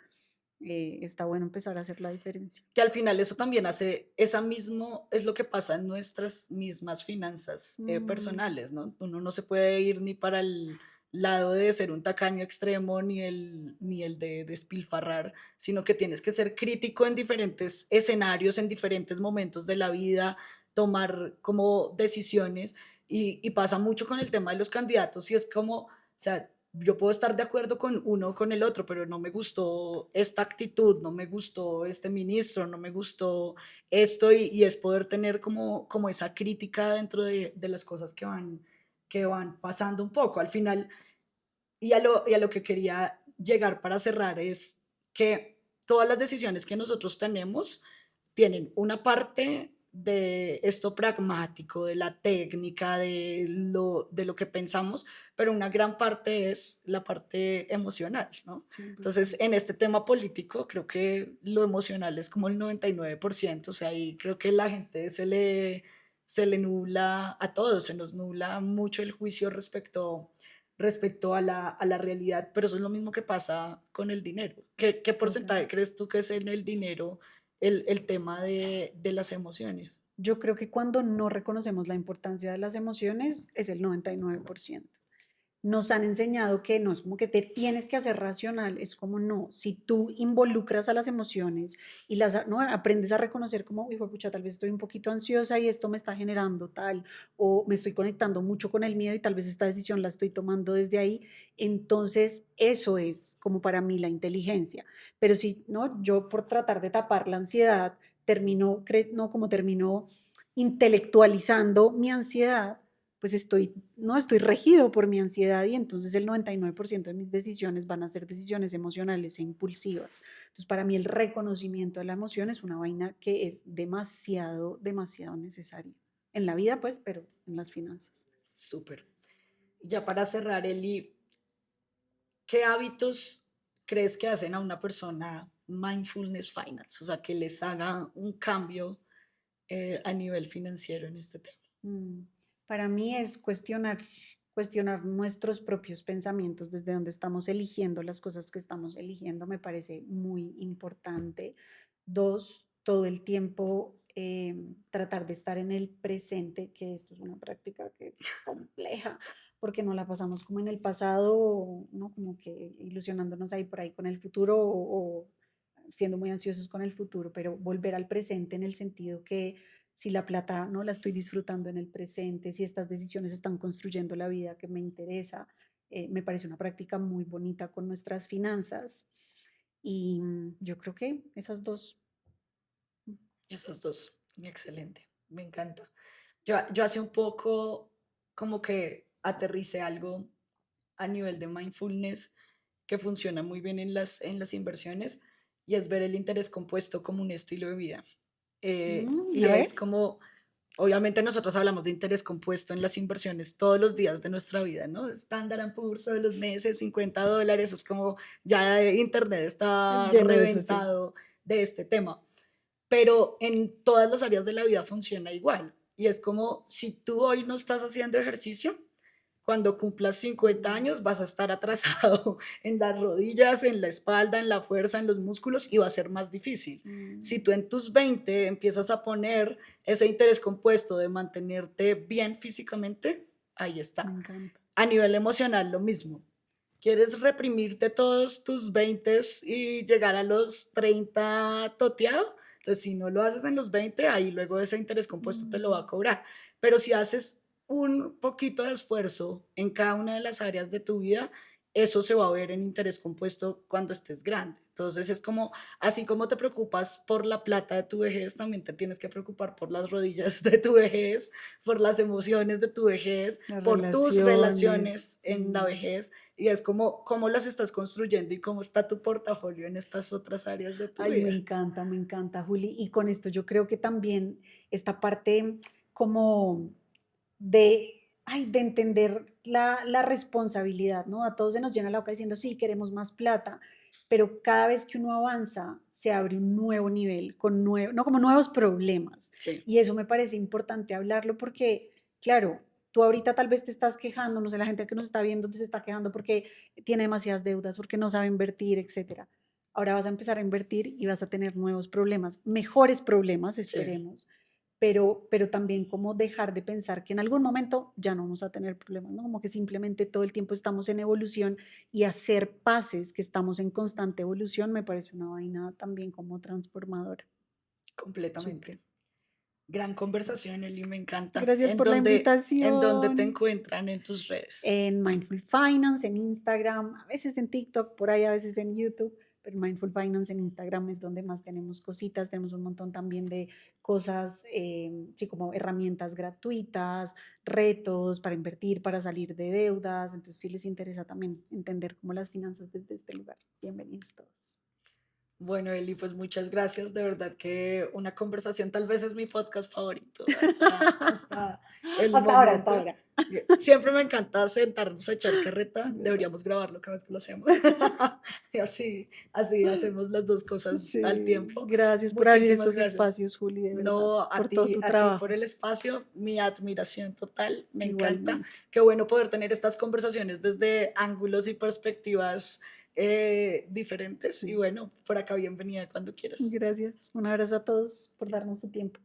está bueno empezar a hacer la diferencia. Que al final eso también hace, esa mismo es lo que pasa en nuestras mismas finanzas Mm, personales, ¿no? Uno no se puede ir ni para el lado de ser un tacaño extremo ni el de despilfarrar, sino que tienes que ser crítico en diferentes escenarios, en diferentes momentos de la vida, tomar como decisiones y pasa mucho con el tema de los candidatos y es como, o sea, yo puedo estar de acuerdo con uno o con el otro, pero no me gustó esta actitud, no me gustó este ministro, no me gustó esto y es poder tener como esa crítica dentro de las cosas que van pasando un poco. Al final, y a lo que quería llegar para cerrar es que todas las decisiones que nosotros tenemos tienen una parte de esto pragmático, de la técnica, de lo que pensamos, pero una gran parte es la parte emocional, ¿no? Entonces, 100%. en este tema político, creo que lo emocional es como el 99%, o sea, ahí creo que la gente se le nubla a todos, se nos nubla mucho el juicio respecto a la realidad, pero eso es lo mismo que pasa con el dinero. ¿Qué Total. porcentaje crees tú que es en el dinero el tema de las emociones? Yo creo que cuando no reconocemos la importancia de las emociones es el 99%. Nos han enseñado que no es como que te tienes que hacer racional, es como no, si tú involucras a las emociones y las no aprendes a reconocer como, hijo, pucha, tal vez estoy un poquito ansiosa y esto me está generando tal, o me estoy conectando mucho con el miedo y tal vez esta decisión la estoy tomando desde ahí, entonces eso es como para mí la inteligencia. Pero si no, yo por tratar de tapar la ansiedad, termino, no, como termino intelectualizando mi ansiedad, pues no estoy regido por mi ansiedad y entonces el 99% de mis decisiones van a ser decisiones emocionales e impulsivas. Entonces, para mí el reconocimiento de la emoción es una vaina que es demasiado, demasiado necesaria. En la vida, pues, pero en las finanzas. Súper. Ya para cerrar, Eli, ¿qué hábitos crees que hacen a una persona mindfulness finance? O sea, que les haga un cambio a nivel financiero en este tema. Mm, Para mí es cuestionar nuestros propios pensamientos, desde donde estamos eligiendo las cosas que estamos eligiendo, me parece muy importante. Dos, todo el tiempo tratar de estar en el presente, que esto es una práctica que es compleja, porque no la pasamos como en el pasado, ¿no? Como que ilusionándonos ahí por ahí con el futuro o siendo muy ansiosos con el futuro, pero volver al presente en el sentido que si la plata no la estoy disfrutando en el presente, si estas decisiones están construyendo la vida que me interesa, me parece una práctica muy bonita con nuestras finanzas. Y yo creo que esas dos. Esas dos, excelente, me encanta. Yo hace un poco como que aterricé algo a nivel de mindfulness que funciona muy bien en las inversiones y es ver el interés compuesto como un estilo de vida. Y A ver. es como, obviamente nosotros hablamos de interés compuesto en las inversiones todos los días de nuestra vida, ¿no? Standard Poor's de los meses, $50, es como ya Internet está Lleno de eso, sí. reventado de este tema, pero en todas las áreas de la vida funciona igual. Y es como si tú hoy no estás haciendo ejercicio, cuando cumplas 50 Mm, años vas a estar atrasado en las rodillas, en la espalda, en la fuerza, en los músculos y va a ser más difícil. Si mm, tú en tus 20 empiezas a poner ese interés compuesto de mantenerte bien físicamente, ahí Me está. encanta. A nivel emocional, lo mismo. ¿Quieres reprimirte todos tus 20 y llegar a los 30 toteado? Entonces, si no lo haces en los 20, ahí luego ese interés compuesto te lo va a Mm, cobrar. Pero si haces un poquito de esfuerzo en cada una de las áreas de tu vida, eso se va a ver en interés compuesto cuando estés grande. Entonces es como, así como te preocupas por la plata de tu vejez, también te tienes que preocupar por las rodillas de tu vejez, por las emociones de tu vejez, las por tus relaciones. relaciones en la vejez y es como cómo las estás construyendo y cómo está tu portafolio en estas otras áreas de tu Ay, vida. me encanta, Juli. Y con esto yo creo que también esta parte como de entender la responsabilidad, ¿no? A todos se nos llena la boca diciendo, sí, queremos más plata, pero cada vez que uno avanza, se abre un nuevo nivel, con no, como nuevos problemas. Sí. Y eso me parece importante hablarlo porque, claro, tú ahorita tal vez te estás quejando, no sé, la gente que nos está viendo se está quejando porque tiene demasiadas deudas, porque no sabe invertir, etcétera. ahora vas a empezar a invertir y vas a tener nuevos problemas, mejores problemas, Sí, esperemos, pero también como dejar de pensar que en algún momento ya no vamos a tener problemas, ¿no? Como que simplemente todo el tiempo estamos en evolución y hacer pases que estamos en constante evolución me parece una vaina también como transformadora. Súper. completamente. Gran conversación, Eli, me encanta. Gracias por la En dónde te invitación. encuentran en tus redes? En Mindful Finance, en Instagram, a veces en TikTok, por ahí a veces en YouTube, pero Mindful Finance en Instagram es donde más tenemos cositas, tenemos un montón también de cosas, sí, como herramientas gratuitas, retos para invertir, para salir de deudas, entonces si les interesa también entender cómo las finanzas desde este lugar, bienvenidos todos. Bueno, Eli, pues muchas gracias. De verdad que una conversación tal vez es mi podcast favorito hasta el Hasta ahora, hasta momento. ahora. Siempre me encanta sentarnos a echar carreta. Deberíamos grabarlo cada vez que lo hacemos. Y así hacemos las dos cosas al Sí, tiempo. gracias por abrir Muchísimas estos gracias. espacios, Juli, de verdad, No, por todo tu a ti por trabajo. el espacio, mi admiración total, me encanta. Igualmente. Qué bueno poder tener estas conversaciones desde ángulos y perspectivas diferentes. Y Sí. bueno, por acá bienvenida cuando quieras. Gracias. Un abrazo a todos por darnos su tiempo.